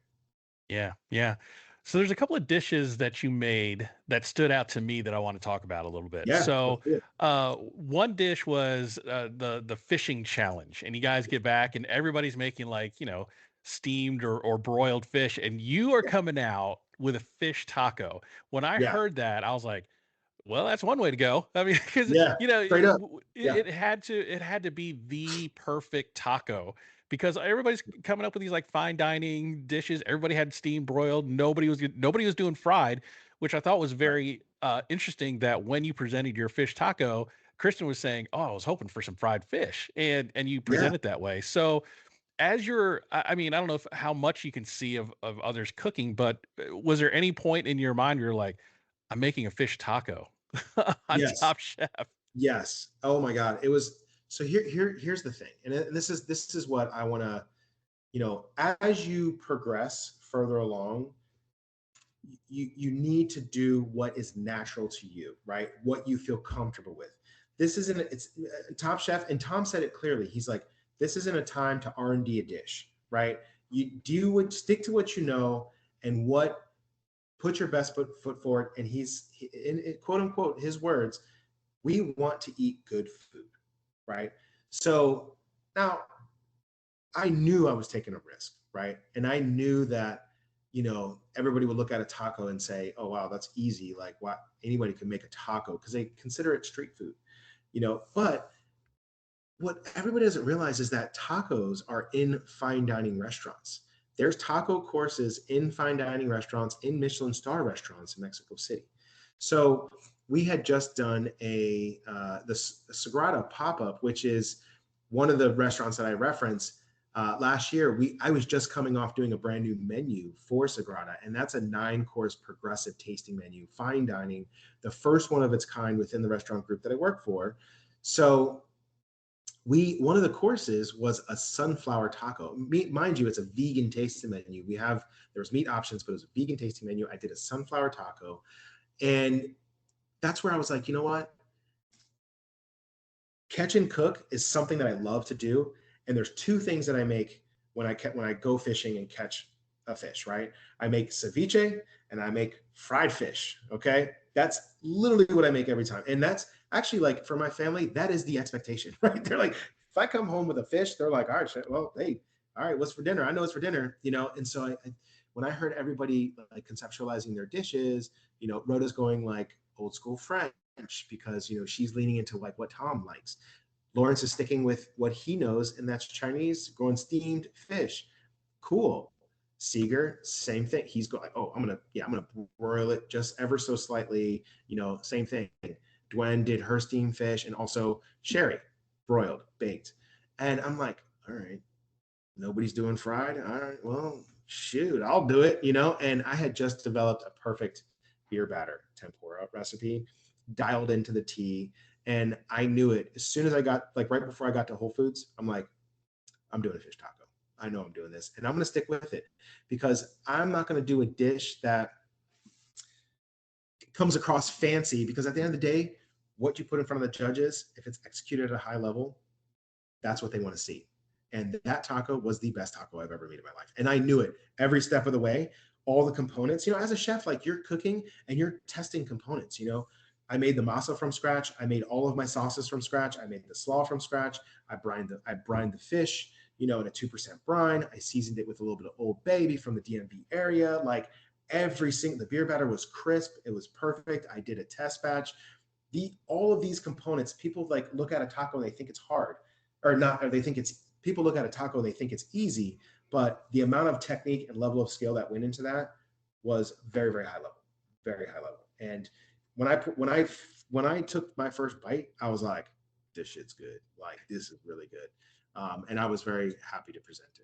Yeah, yeah. So there's a couple of dishes that you made that stood out to me that I want to talk about a little bit. Yeah. So one dish was the fishing challenge, and you guys get back and everybody's making like, steamed or broiled fish, and you are coming out with a fish taco. When I heard that, I was like, well, that's one way to go. I mean, because straight up. It had to be the perfect taco, because everybody's coming up with these like fine dining dishes. Everybody had steamed, broiled. Nobody was doing fried, which I thought was very interesting. That when you presented your fish taco, Kristen was saying, "Oh, I was hoping for some fried fish," and you present it that way. So as I mean, I don't know how much you can see of others cooking, but was there any point in your mind where you're like, I'm making a fish taco on Top Chef? Yes. Oh my God. It was, so here's the thing. And this is what I want to, as you progress further along, you need to do what is natural to you, right? What you feel comfortable with. It's Top Chef, and Tom said it clearly. He's like, this isn't a time to R&D a dish, right? You stick to what you know, and put your best foot forward. And he's, in quote unquote, his words, we want to eat good food, right? So now I knew I was taking a risk, right? And I knew that, everybody would look at a taco and say, oh, wow, that's easy. Like, what, anybody can make a taco, because they consider it street food. But what everybody doesn't realize is that tacos are in fine dining restaurants. There's taco courses in fine dining restaurants, in Michelin star restaurants in Mexico City. So we had just done the Sagrada pop-up, which is one of the restaurants that I reference. Last year, I was just coming off doing a brand new menu for Sagrada, and that's a 9-course progressive tasting menu, fine dining, the first one of its kind within the restaurant group that I work for. So one of the courses was a sunflower taco. Mind you, it's a vegan tasting menu. There was meat options, but it was a vegan tasting menu. I did a sunflower taco, and that's where I was like, you know what? Catch and cook is something that I love to do. And there's 2 things that I make when I go fishing and catch a fish, right? I make ceviche and I make fried fish. Okay. That's literally what I make every time. And that's actually, like, for my family, that is the expectation, right? They're like, if I come home with a fish, they're like, all right, well, hey, all right, what's for dinner? I know it's for dinner, And so when I heard everybody like conceptualizing their dishes, Rhoda's going like old school French because, she's leaning into like what Tom likes. Lawrence is sticking with what he knows, and that's Chinese, going steamed fish. Cool. Seeger, same thing. He's going, oh, I'm gonna broil it just ever so slightly. Same thing. Dwen did her steamed fish, and also Sherry, broiled, baked. And I'm like, all right, nobody's doing fried. All right, well, shoot, I'll do it. And I had just developed a perfect beer batter tempura recipe, dialed into the T. And I knew it as soon as I got, like, right before I got to Whole Foods. I'm like, I'm doing a fish taco. I know I'm doing this, and I'm going to stick with it, because I'm not going to do a dish that comes across fancy, because at the end of the day, what you put in front of the judges, if it's executed at a high level, that's what they want to see. And that taco was the best taco I've ever made in my life. And I knew it every step of the way, all the components. As a chef, like, you're cooking and you're testing components. I made the masa from scratch. I made all of my sauces from scratch. I made the slaw from scratch. I brined the fish, in a 2% brine. I seasoned it with a little bit of Old Bay from the DMV area. Like, the beer batter was crisp. It was perfect. I did a test batch. All of these components, people like look at a taco and they think it's hard, or not, or people look at a taco and they think it's easy, but the amount of technique and level of skill that went into that was very, very high level, very high level. And when I took my first bite, I was like, this shit's good. Like, this is really good. And I was very happy to present it.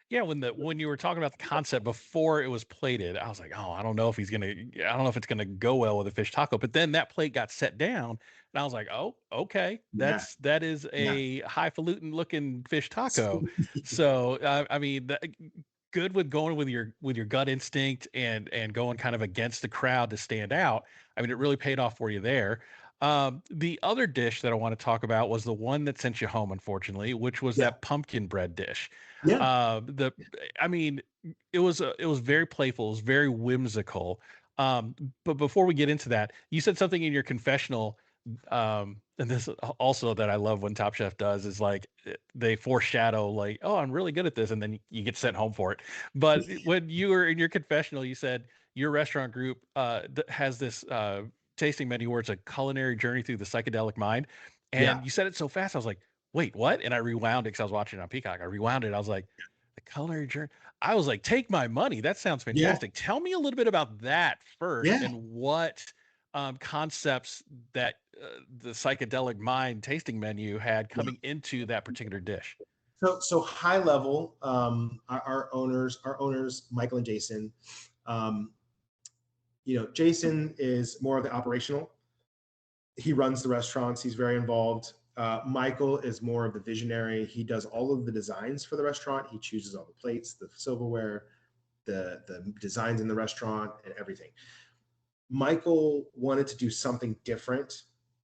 Yeah, when you were talking about the concept before it was plated, I was like, oh, I don't know if it's gonna go well with a fish taco. But then that plate got set down, and I was like, oh, okay, Yeah. that is a highfalutin looking fish taco. So I mean, good with going with your gut instinct and going kind of against the crowd to stand out. I mean, it really paid off for you there. The other dish that I want to talk about was the one that sent you home, unfortunately, which was Yeah. that pumpkin bread dish. Yeah. I mean, it was very playful, it was very whimsical. But before we get into that, you said something in your confessional, and this also that I love when Top Chef does is like they foreshadow like, oh, I'm really good at this, and then you get sent home for it. But when you were in your confessional, you said your restaurant group has this tasting menu where it's a culinary journey through the psychedelic mind, Yeah. and you said it so fast, I was like, wait, what? And I rewound it because I was watching it on Peacock. I rewound it. I was like, the culinary journey. I was like, take my money. That sounds Yeah. fantastic. Tell me a little bit about that first, Yeah. and what concepts that the psychedelic mind tasting menu had coming into that particular dish. So high level, our owners, Michael and Jason. Jason is more of the operational. He runs the restaurants. He's very involved. Michael is more of the visionary. He does all of the designs for the restaurant. He chooses all the plates, the silverware, the designs in the restaurant, and everything. Michael wanted to do something different,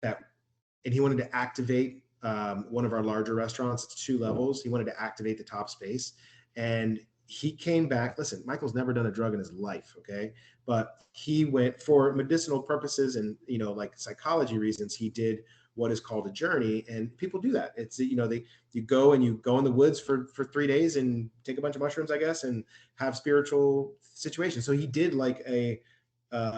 and he wanted to activate one of our larger restaurants. It's 2 levels. He wanted to activate the top space, and he came back. Listen, Michael's never done a drug in his life, okay? But he went for medicinal purposes and, like psychology reasons. He did what is called a journey, and people do that. It's, you go in the woods for 3 days and take a bunch of mushrooms, I guess, and have spiritual situations. So he did like a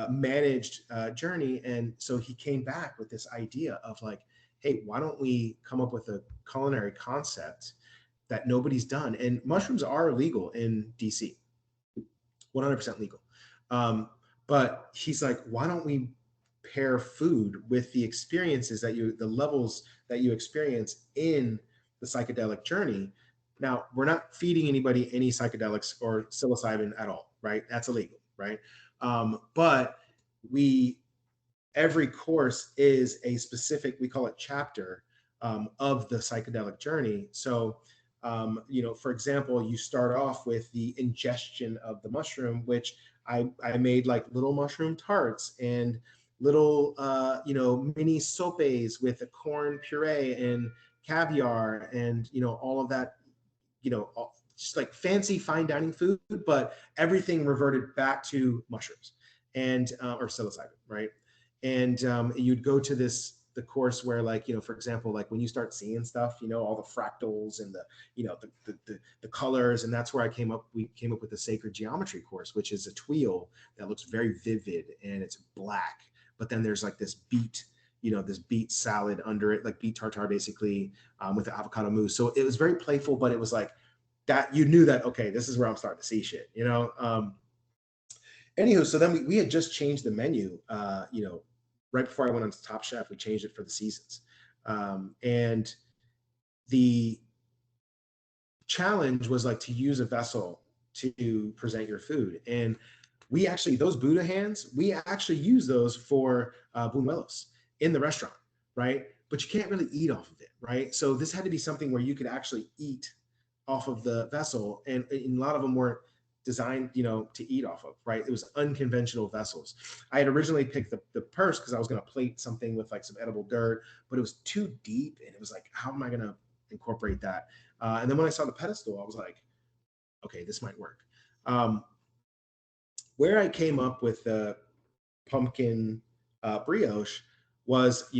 managed journey. And so he came back with this idea of like, hey, why don't we come up with a culinary concept that nobody's done? And mushrooms are illegal in DC, 100% legal. But he's like, why don't we pair food with the experiences the levels that you experience in the psychedelic journey? Now, we're not feeding anybody any psychedelics or psilocybin at all, right? That's illegal, right? But every course is a specific, we call it chapter, of the psychedelic journey. So, for example, you start off with the ingestion of the mushroom, which I made like little mushroom tarts and little, mini sopes with a corn puree and caviar and, all of that, just like fancy fine dining food, but everything reverted back to mushrooms and, or psilocybin, right? And you'd go to the course where, like, for example, like when you start seeing stuff, all the fractals and the colors, and that's where we came up with the sacred geometry course, which is a tweel that looks very vivid and it's black, but then there's like this beet, this beet salad under it, like beet tartare basically, with the avocado mousse. So it was very playful, but it was like that, you knew that, okay, this is where I'm starting to see shit, Anywho, so then we had just changed the menu, right before I went on to Top Chef. We changed it for the seasons. And the challenge was like to use a vessel to present your food. And we actually, those Buddha hands, we actually use those for buñuelos in the restaurant, right? But you can't really eat off of it, right? So this had to be something where you could actually eat off of the vessel. And a lot of them weren't designed, to eat off of, right? It was unconventional vessels. I had originally picked the purse because I was going to plate something with like some edible dirt, but it was too deep, and it was like, how am I going to incorporate that? And then when I saw the pedestal, I was like, okay, this might work. Where I came up with the pumpkin brioche was,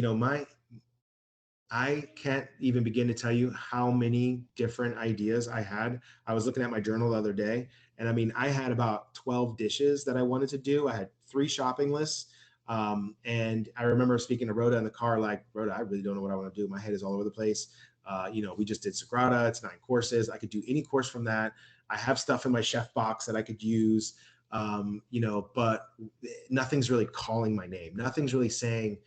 I can't even begin to tell you how many different ideas I had. I was looking at my journal the other day, and I mean, I had about 12 dishes that I wanted to do. I had 3 shopping lists. And I remember speaking to Rhoda in the car, like, Rhoda, I really don't know what I want to do. My head is all over the place. We just did Sagrada. It's 9 courses. I could do any course from that. I have stuff in my chef box that I could use, but nothing's really calling my name. Nothing's really saying,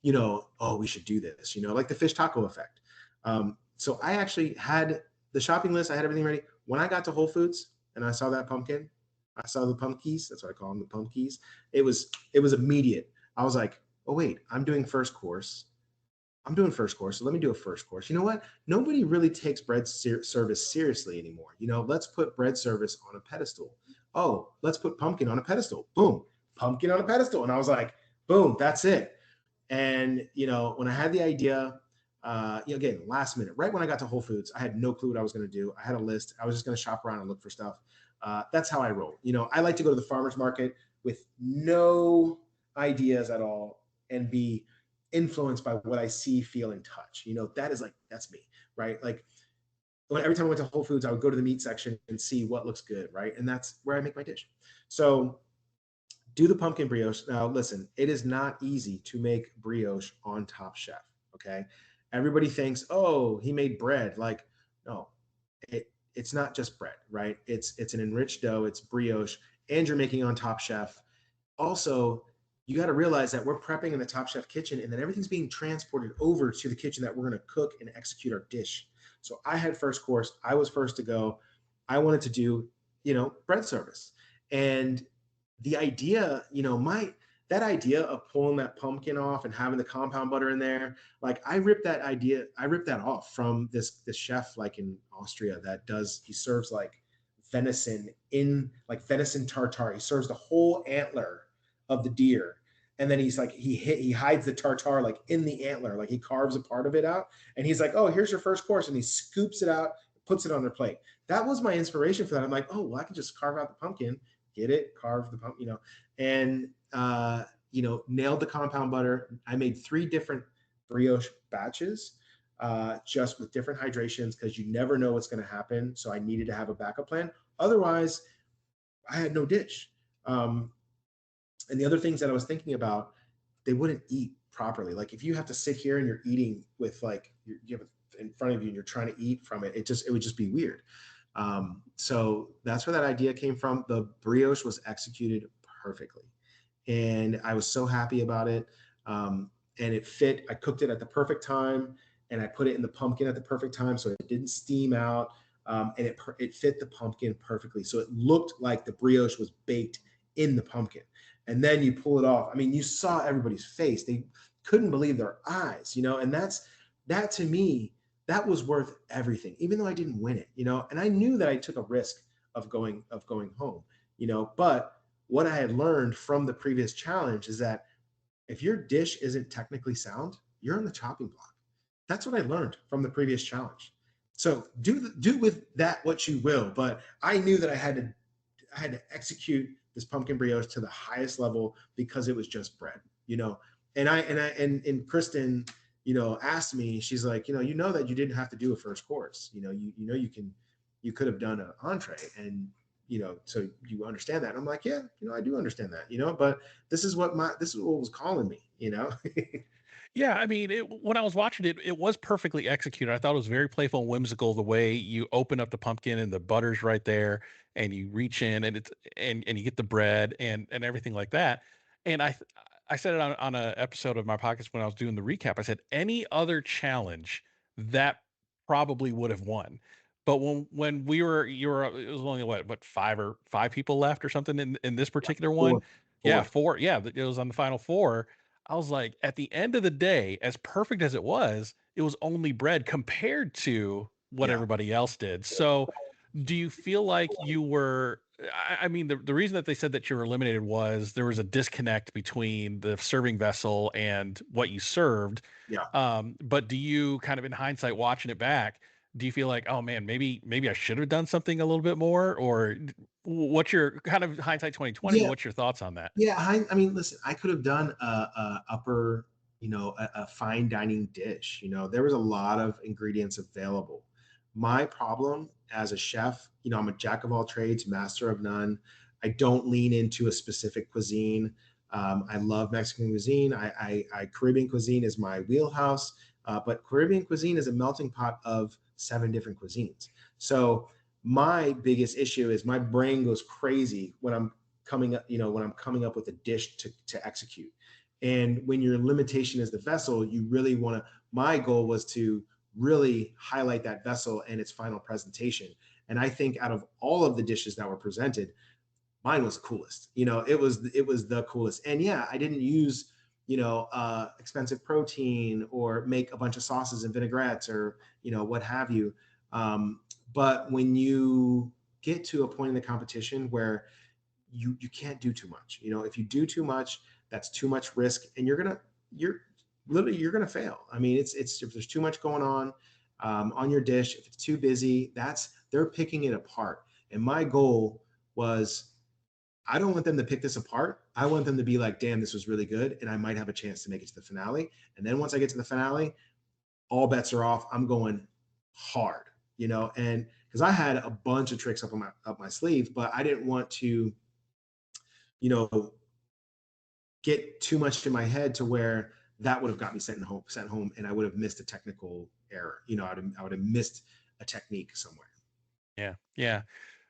oh, we should do this, like the fish taco effect. So I actually had the shopping list. I had everything ready. When I got to Whole Foods and I saw that pumpkin, I saw the pumpkins. That's what I call them, the pumpkins. It was immediate. I was like, oh, wait, I'm doing first course. So let me do a first course. You know what? Nobody really takes bread service seriously anymore. Let's put bread service on a pedestal. Oh, let's put pumpkin on a pedestal. Boom, pumpkin on a pedestal. And I was like, boom, that's it. And, when I had the idea, again, last minute, right when I got to Whole Foods, I had no clue what I was going to do. I had a list. I was just going to shop around and look for stuff. That's how I roll. I like to go to the farmer's market with no ideas at all and be influenced by what I see, feel, and touch. That's me, right? Like, every time I went to Whole Foods, I would go to the meat section and see what looks good, right? And that's where I make my dish. So do the pumpkin brioche. Now, listen, it is not easy to make brioche on Top Chef, okay? Everybody thinks, oh, he made bread. Like, no, it's not just bread, right? It's an enriched dough, it's brioche, and you're making on Top Chef. Also, you got to realize that we're prepping in the Top Chef kitchen, and then everything's being transported over to the kitchen that we're going to cook and execute our dish. So I had first course. I was first to go. I wanted to do, bread service. And the idea, that idea of pulling that pumpkin off and having the compound butter in there, like I ripped that off from this chef like in Austria he serves like venison in like venison tartare. He serves the whole antler of the deer. And then he's like, he hides the tartare like in the antler, like he carves a part of it out. And he's like, oh, here's your first course. And he scoops it out, puts it on their plate. That was my inspiration for that. I'm like, oh, well, I can just carve out the pumpkin, get it, carve the pumpkin, and, nailed the compound butter. I made 3 different brioche batches, just with different hydrations, because you never know what's going to happen. So I needed to have a backup plan. Otherwise, I had no dish. And the other things that I was thinking about, they wouldn't eat properly. Like if you have to sit here and you're eating with like you have it in front of you and you're trying to eat from it, it would just be weird. So that's where that idea came from. The brioche was executed perfectly, and I was so happy about it. And it fit. I cooked it at the perfect time, and I put it in the pumpkin at the perfect time, so it didn't steam out. And it fit the pumpkin perfectly, so it looked like the brioche was baked in the pumpkin. And then you pull it off. I mean, you saw everybody's face; they couldn't believe their eyes, And that to me, that was worth everything, even though I didn't win it, And I knew that I took a risk of going home, But what I had learned from the previous challenge is that if your dish isn't technically sound, you're on the chopping block. That's what I learned from the previous challenge. So do with that what you will, but I knew that I had to execute this pumpkin brioche to the highest level because it was just bread, And Kristen, asked me, she's like, that you didn't have to do a first course, you could have done an entree, and so you understand that. And I'm like, yeah, I do understand that, but this is what was calling me, Yeah, I mean, when I was watching it, it was perfectly executed. I thought it was very playful and whimsical the way you open up the pumpkin and the butter's right there, and you reach in and and you get the bread and everything like that. And I said it on a episode of my podcast when I was doing the recap. I said any other challenge that probably would have won. But when we were you were it was only what five people left or something in this particular one. Four. Yeah, Four. four. Yeah, it was on the final four. I was like, at the end of the day, as perfect as it was only bread compared to what Yeah. everybody else did. So, do you feel like you were? I mean, the reason that they said that you were eliminated was there was a disconnect between the serving vessel and what you served. Yeah. But do you kind of, in hindsight, watching it back, do you feel like, oh man, maybe I should have done something a little bit more, or what's your kind of hindsight 2020? Yeah. What's your thoughts on that? Yeah, I mean, listen, I could have done a upper, a fine dining dish. There was a lot of ingredients available. My problem as a chef, I'm a jack of all trades, master of none. I don't lean into a specific cuisine. I love Mexican cuisine. Caribbean cuisine is my wheelhouse, but Caribbean cuisine is a melting pot of 7 different cuisines. So my biggest issue is my brain goes crazy when I'm coming up with a dish to execute. And when your limitation is the vessel, you really want to, my goal was to really highlight that vessel and its final presentation. And I think out of all of the dishes that were presented, mine was the coolest. It was the coolest. And yeah, I didn't use, expensive protein or make a bunch of sauces and vinaigrettes or, what have you. But when you get to a point in the competition where you can't do too much. If you do too much, that's too much risk, and you're gonna fail. I mean, it's if there's too much going on your dish, if it's too busy, they're picking it apart. And my goal was, I don't want them to pick this apart. I want them to be like, damn, this was really good, and I might have a chance to make it to the finale. And then once I get to the finale, all bets are off. I'm going hard, and because I had a bunch of tricks up my sleeve, but I didn't want to get too much in my head to where that would have got me sent home, and I would have missed a technical error. I would have missed a technique somewhere. Yeah, yeah.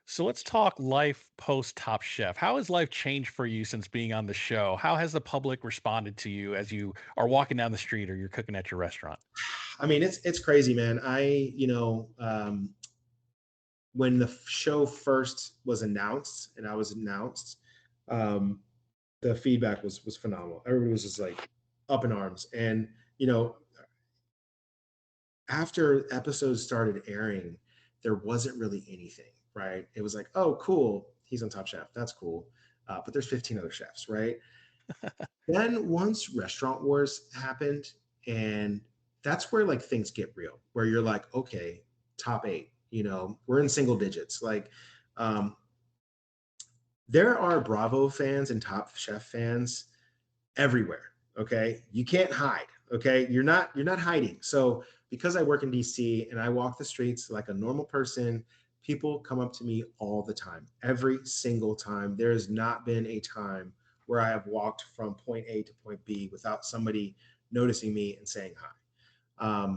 So let's talk life post Top Chef. How has life changed for you since being on the show? How has the public responded to you as you are walking down the street or you're cooking at your restaurant? I mean, it's crazy, man. When the show first was announced and I was announced, the feedback was phenomenal. Everybody was just like up in arms. And, after episodes started airing, there wasn't really anything, right? It was like, oh, cool, he's on Top Chef. That's cool. But there's 15 other chefs, right? Then once Restaurant Wars happened, and that's where like things get real, where you're like, okay, top 8, we're in single digits. Like, there are Bravo fans and Top Chef fans everywhere. Okay. You can't hide. Okay. You're not hiding. So because I work in DC and I walk the streets like a normal person, people come up to me all the time, every single time. There has not been a time where I have walked from point A to point B without somebody noticing me and saying hi.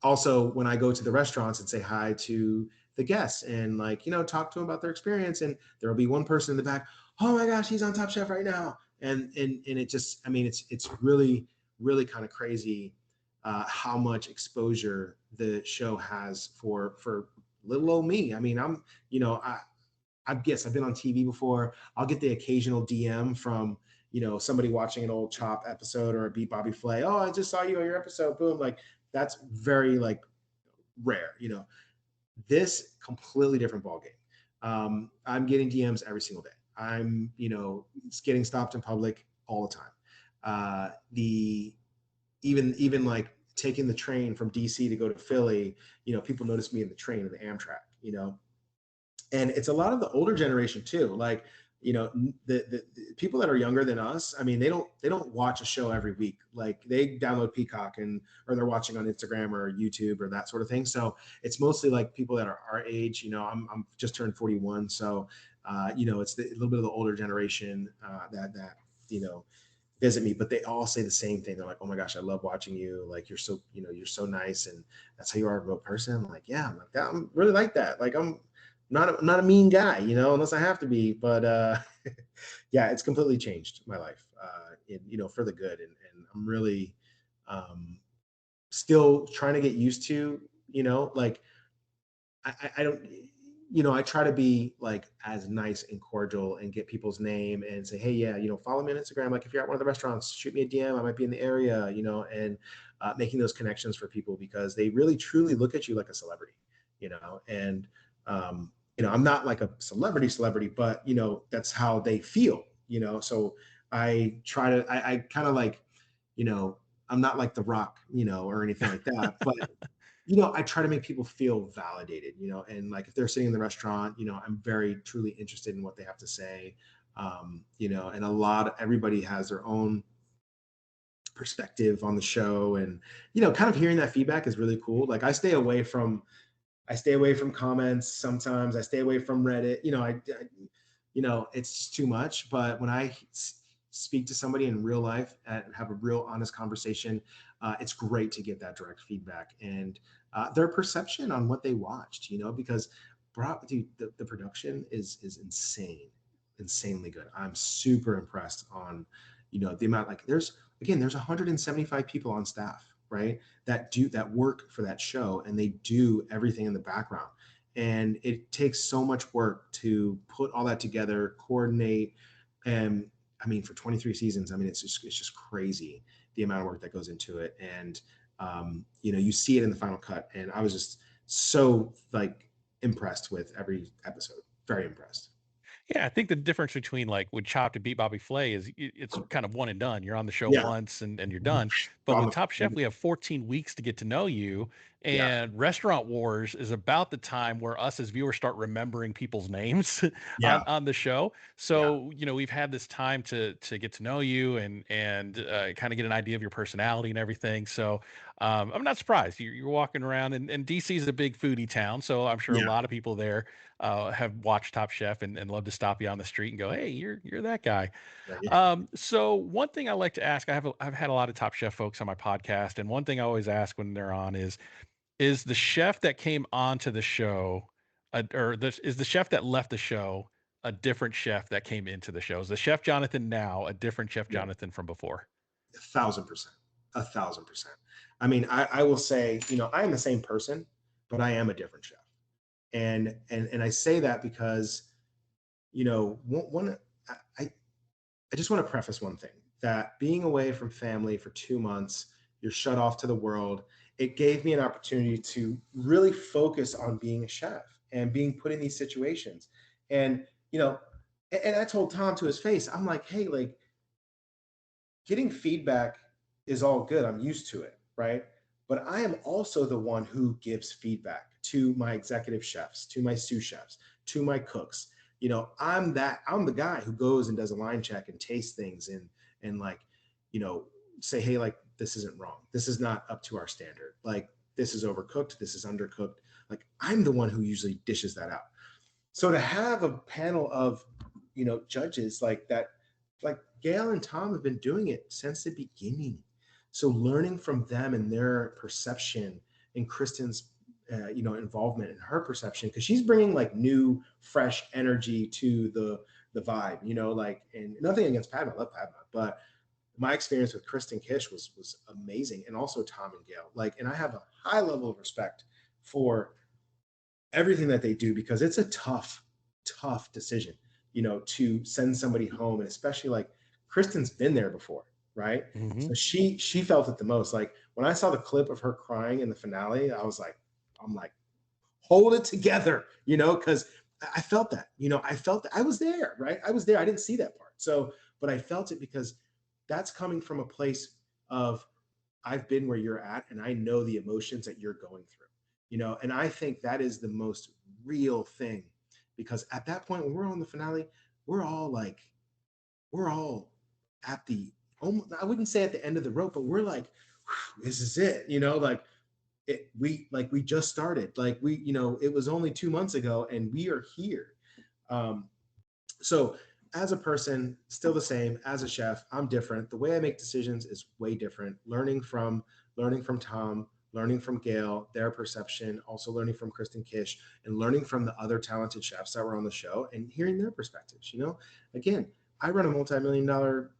Also, when I go to the restaurants and say hi to the guests and like, talk to them about their experience, and there will be one person in the back, oh my gosh, he's on Top Chef right now. And it just, I mean, it's really, really kind of crazy how much exposure the show has for little old me. I mean, I guess I've been on TV before. I'll get the occasional DM from, somebody watching an old Chop episode or a Beat Bobby Flay. Oh, I just saw you on your episode. Boom. Like that's very like rare, This completely different ballgame. I'm getting DMs every single day. I'm, getting stopped in public all the time. Even like taking the train from DC to go to Philly, people notice me in the train in the Amtrak, and it's a lot of the older generation too. Like, the people that are younger than us, I mean, they don't watch a show every week. Like they download Peacock or they're watching on Instagram or YouTube or that sort of thing. So it's mostly like people that are our age. I'm just turned 41, so it's a little bit of the older generation that visit me, but they all say the same thing. They're like, oh my gosh, I love watching you. Like you're so nice, and that's how you are a real person. I'm like, yeah, I'm like that. I'm really like that. Like I'm not a mean guy, unless I have to be. But yeah, it's completely changed my life, for the good. And I'm really still trying to get used to, like I don't, I try to be like as nice and cordial and get people's name and say, hey, yeah, follow me on Instagram. Like if you're at one of the restaurants, shoot me a DM. I might be in the area, and making those connections for people because they really truly look at you like a celebrity, and I'm not like a celebrity, but that's how they feel, so I try to, I kind of like, I'm not like The Rock, or anything like that, but I try to make people feel validated, and like if they're sitting in the restaurant, I'm very truly interested in what they have to say, and everybody has their own perspective on the show, and kind of hearing that feedback is really cool. Like I stay away from comments sometimes. I stay away from Reddit. It's just too much. But when I speak to somebody in real life and have a real honest conversation, it's great to get that direct feedback and their perception on what they watched, because dude, the production is insanely good. I'm super impressed on, the amount, like there's 175 people on staff, right? That work for that show, and they do everything in the background. And it takes so much work to put all that together, coordinate. And I mean, for 23 seasons, I mean, it's just crazy the amount of work that goes into it. And, you see it in the final cut. And I was just so like impressed with every episode, very impressed. Yeah, I think the difference between like with Chopped and Beat Bobby Flay is it's kind of one and done. You're on the show Yeah. once and you're done. But with Top Chef, we have 14 weeks to get to know you. Yeah. And Restaurant Wars is about the time where us as viewers start remembering people's names Yeah. on the show. So, we've had this time to get to know you and kind of get an idea of your personality and everything. So I'm not surprised. You're walking around, and DC is a big foodie town. So I'm sure a lot of people there have watched Top Chef and love to stop you on the street and go, hey, you're that guy. So one thing I like to ask, I've had a lot of Top Chef folks on my podcast, and one thing I always ask when they're on is the chef that came onto the show, is the chef that left the show a different chef that came into the show? Is the chef Jonathan now a different chef Jonathan from before? 1,000%. 1,000%. I mean, I will say, I am the same person, but I am a different chef. And I say that because, I just want to preface one thing, that being away from family for 2 months, you're shut off to the world. It gave me an opportunity to really focus on being a chef and being put in these situations. And, and I told Tom to his face, I'm like, hey, like getting feedback is all good. I'm used to it. Right. But I am also the one who gives feedback to my executive chefs, to my sous chefs, to my cooks. I'm the guy who goes and does a line check and tastes things and like, say, hey, like this isn't wrong. This is not up to our standard. Like this is overcooked. This is undercooked. Like I'm the one who usually dishes that out. So to have a panel of, judges like that, like Gail and Tom have been doing it since the beginning. So learning from them and their perception, and Kristen's involvement in her perception, because she's bringing like new fresh energy to the vibe, like, and nothing against Padma, I love Padma, but my experience with Kristen Kish was amazing, and also Tom and Gail. Like, and I have a high level of respect for everything that they do, because it's a tough decision, to send somebody home, and especially like Kristen's been there before, right? Mm-hmm. So she felt it the most. Like when I saw the clip of her crying in the finale, I'm like, hold it together, because I felt that, I felt that I was there, right? I was there. I didn't see that part. So, but I felt it, because that's coming from a place of, I've been where you're at, and I know the emotions that you're going through, and I think that is the most real thing, because at that point when we're on the finale, we're all at the, I wouldn't say at the end of the rope, but we're like, this is it, like we just started, like it was only 2 months ago and we are here. So as a person, still the same. As a chef, I'm different. The way I make decisions is way different. Learning from Tom, learning from Gail, their perception, also learning from Kristen Kish, and learning from the other talented chefs that were on the show and hearing their perspectives. Again, I run a multi-million-dollar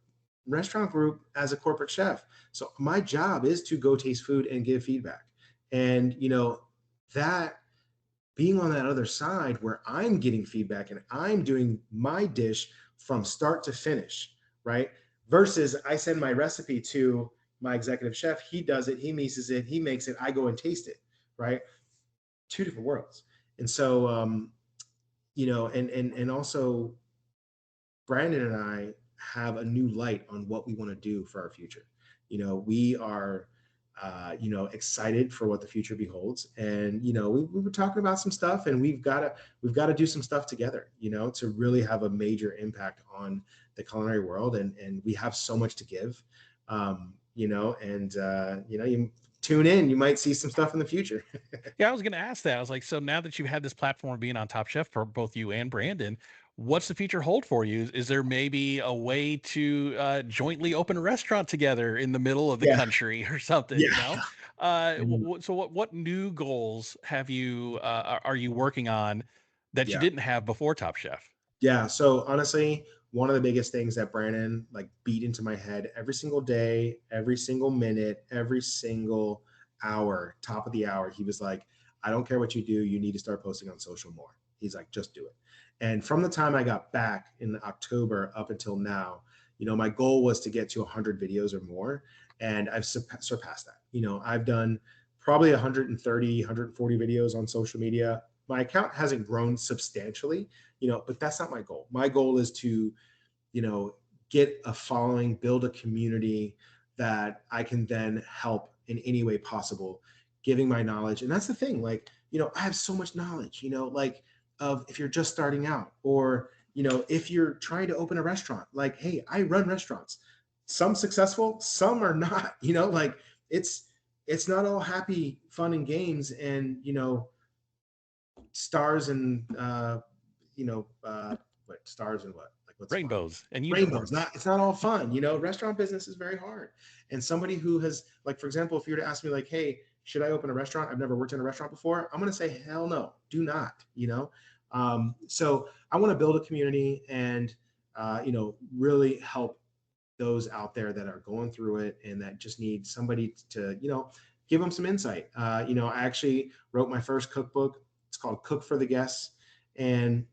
restaurant group as a corporate chef. So my job is to go taste food and give feedback. And, that being on that other side where I'm getting feedback and I'm doing my dish from start to finish, right? Versus I send my recipe to my executive chef, he does it, he mises it, he makes it, I go and taste it, right? Two different worlds. And so, and also Brandon and I have a new light on what we want to do for our future. We are excited for what the future beholds. And, we were talking about some stuff, and we've got to do some stuff together, to really have a major impact on the culinary world. And we have so much to give, you tune in, you might see some stuff in the future. Yeah, I was going to ask that. I was like, so now that you've had this platform of being on Top Chef for both you and Brandon, what's the future hold for you? Is there maybe a way to jointly open a restaurant together in the middle of the Yeah. country or something? Yeah. So what new goals are you working on that you Yeah. didn't have before Top Chef? Yeah. So honestly, one of the biggest things that Brandon like beat into my head every single day, every single minute, every single hour, top of the hour, he was like, I don't care what you do, you need to start posting on social more. He's like, just do it. And from the time I got back in October up until now, my goal was to get to 100 videos or more. And I've surpassed that. I've done probably 130, 140 videos on social media. My account hasn't grown substantially, but that's not my goal. My goal is to, get a following, build a community that I can then help in any way possible, giving my knowledge. And that's the thing, like, I have so much knowledge, like of if you're just starting out, or, if you're trying to open a restaurant, like, hey, I run restaurants, some successful, some are not, like it's not all happy, fun and games and, stars and, what stars and what? Like what's Rainbows fun? and Rainbows. unicorns. It's not all fun. Restaurant business is very hard. And somebody who has, like, for example, if you were to ask me, like, hey, should I open a restaurant? I've never worked in a restaurant before. I'm going to say, hell no, do not. So I want to build a community and, really help those out there that are going through it and that just need somebody to, give them some insight. I actually wrote my first cookbook. It's called Cook for the Guests. And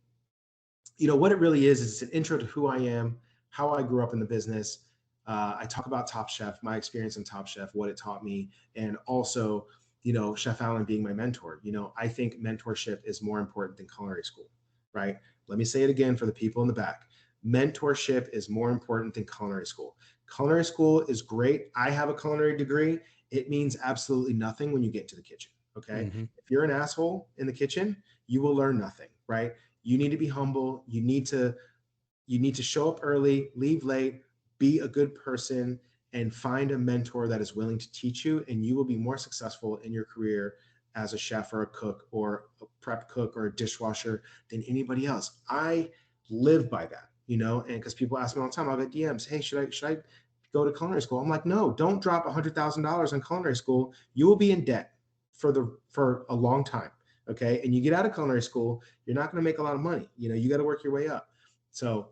what it really is it's an intro to who I am, how I grew up in the business. I talk about Top Chef, my experience in Top Chef, what it taught me, and also, Chef Allen being my mentor. I think mentorship is more important than culinary school, right? Let me say it again for the people in the back. Mentorship is more important than culinary school. Culinary school is great. I have a culinary degree. It means absolutely nothing when you get to the kitchen, okay? Mm-hmm. If you're an asshole in the kitchen, you will learn nothing, right? You need to be humble. You need to show up early, leave late, be a good person, and find a mentor that is willing to teach you, and you will be more successful in your career as a chef or a cook or a prep cook or a dishwasher than anybody else. I live by that. and because people ask me all the time, I'll get DMs, hey, should I go to culinary school? I'm like, no, don't drop $100,000 on culinary school. You will be in debt for a long time. Okay. And you get out of culinary school, you're not going to make a lot of money. You got to work your way up. So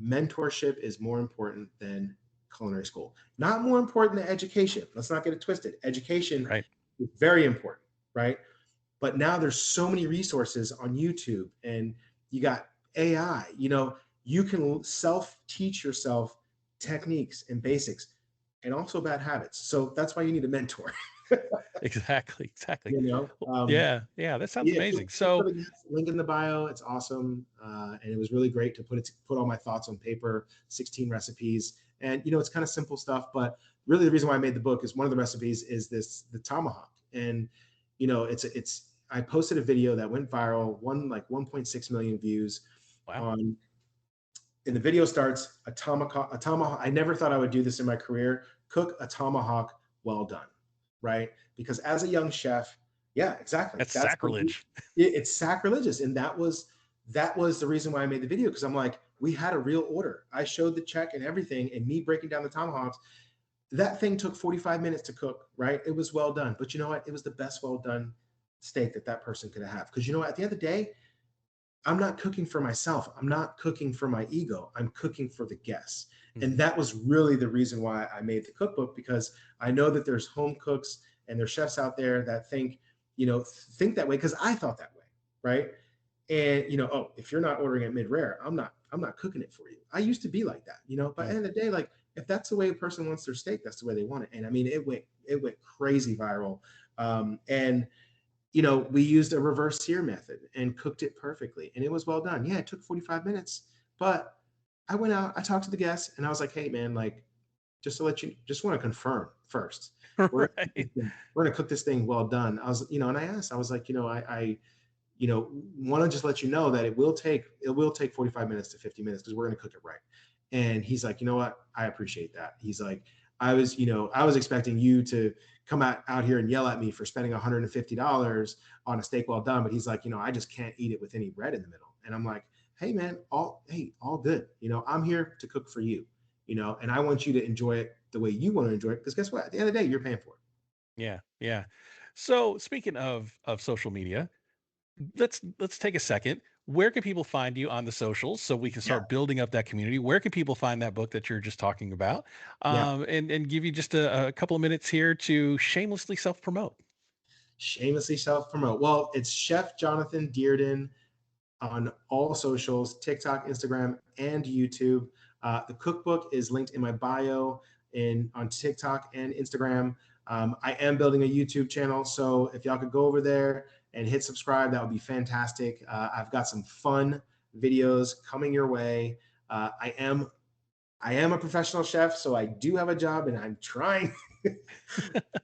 mentorship is more important than culinary school. Not more important than education. Let's not get it twisted. Education Right. is very important, right? But now there's so many resources on YouTube, and you got AI. You can self-teach yourself techniques and basics, and also bad habits. So that's why you need a mentor. Exactly. Yeah, That sounds amazing. Look So for the link in the bio. It's awesome, and it was really great to put all my thoughts on paper. 16 recipes, and it's kind of simple stuff, but really the reason why I made the book is one of the recipes is the tomahawk, and it's I posted a video that went viral, like 1.6 million views. wow. And the video starts a tomahawk. I never thought I would do this in my career. Cook a tomahawk well done, right? Because as a young chef, yeah, exactly. That's sacrilege. It's sacrilegious, and that was the reason why I made the video, because I'm like, we had a real order. I showed the check and everything, and me breaking down the tomahawks. That thing took 45 minutes to cook, right? It was well done, but you know what? It was the best well done steak that person could have. Because at the end of the day, I'm not cooking for myself. I'm not cooking for my ego. I'm cooking for the guests. Mm-hmm. And that was really the reason why I made the cookbook, because I know that there's home cooks and there's chefs out there that think that way, because I thought that way, right? And if you're not ordering at mid-rare, I'm not cooking it for you. I used to be like that, but at the end of the day, like, if that's the way a person wants their steak, that's the way they want it. And I mean, it went crazy viral. And we used a reverse sear method and cooked it perfectly, and it was well done. Yeah, it took 45 minutes, but I went out, I talked to the guests, and I was like, hey man, like, just want to confirm first. We're going to cook this thing well done. I was, and I asked, I was like, I want to just let you know that it will take 45 minutes to 50 minutes, because we're going to cook it right. And he's like, you know what? I appreciate that. He's like, I was expecting you to come out here and yell at me for spending $150 on a steak well done. But he's like, I just can't eat it with any bread in the middle. And I'm like, hey man, all good. I'm here to cook for you, and I want you to enjoy it the way you want to enjoy it. Because guess what? At the end of the day, you're paying for it. Yeah. So speaking of social media, let's take a second. Where can people find you on the socials so we can start building up that community? Where can people find that book that you're just talking about? And give you just a couple of minutes here to shamelessly self-promote. Shamelessly self-promote. Well, it's Chef Jonathan Dearden on all socials, TikTok, Instagram, and YouTube. The cookbook is linked in my bio on TikTok and Instagram. I am building a YouTube channel, so if y'all could go over there and hit subscribe, that would be fantastic. I've got some fun videos coming your way. I am a professional chef, so I do have a job, and I'm trying.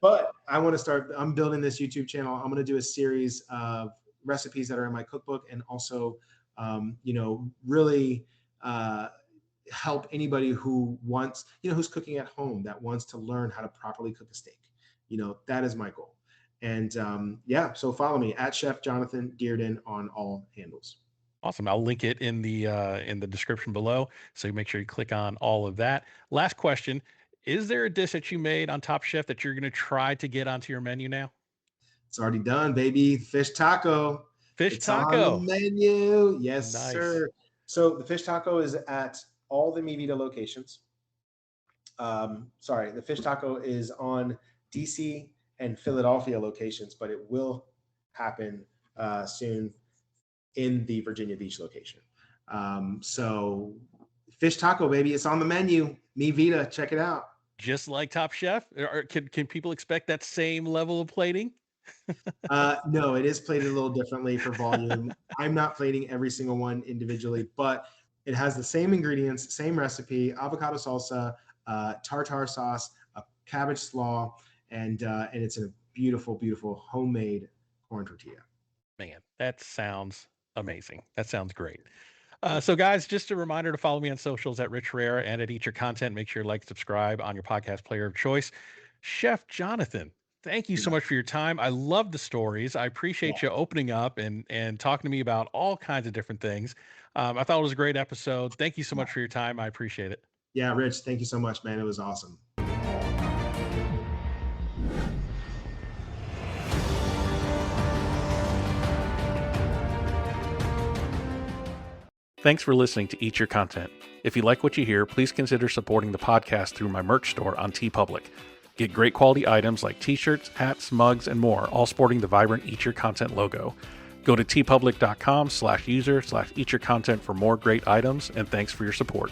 But I'm building this YouTube channel. I'm going to do a series of recipes that are in my cookbook, and also, really help anybody who wants, who's cooking at home, that wants to learn how to properly cook a steak. That is my goal. And so follow me at Chef Jonathan Dearden on all handles. Awesome. I'll link it in the description below, so you make sure you click on all of that. Last question: is there a dish that you made on Top Chef that you're going to try to get onto your menu now? It's already done, baby. Fish taco. It's taco on the menu. Yes, nice. Sir. So the fish taco is at all the Mi Vida locations. The fish taco is on DC and Philadelphia locations, but it will happen soon in the Virginia Beach location. So fish taco, baby, it's on the menu. Mi Vida, check it out. Just like Top Chef? Can people expect that same level of plating? No, it is plated a little differently for volume. I'm not plating every single one individually, but it has the same ingredients, same recipe: avocado salsa, tartare sauce, a cabbage slaw, and it's a beautiful, beautiful homemade corn tortilla. Man, that sounds amazing. That sounds great. So guys, just a reminder to follow me on socials at Rich Herrera and at Eat Your Content. Make sure you like, subscribe on your podcast player of choice. Chef Jonathan, Thank you so Yeah. much for your time. I love the stories. I appreciate you opening up and talking to me about all kinds of different things. I thought it was a great episode. Thank you so Yeah. much for your time. I appreciate it. Yeah, Rich, thank you so much, man. It was awesome. Thanks for listening to Eat Your Content. If you like what you hear, please consider supporting the podcast through my merch store on TeePublic. Get great quality items like t-shirts, hats, mugs, and more, all sporting the vibrant Eat Your Content logo. Go to teepublic.com/user/eatyourcontent for more great items, and thanks for your support.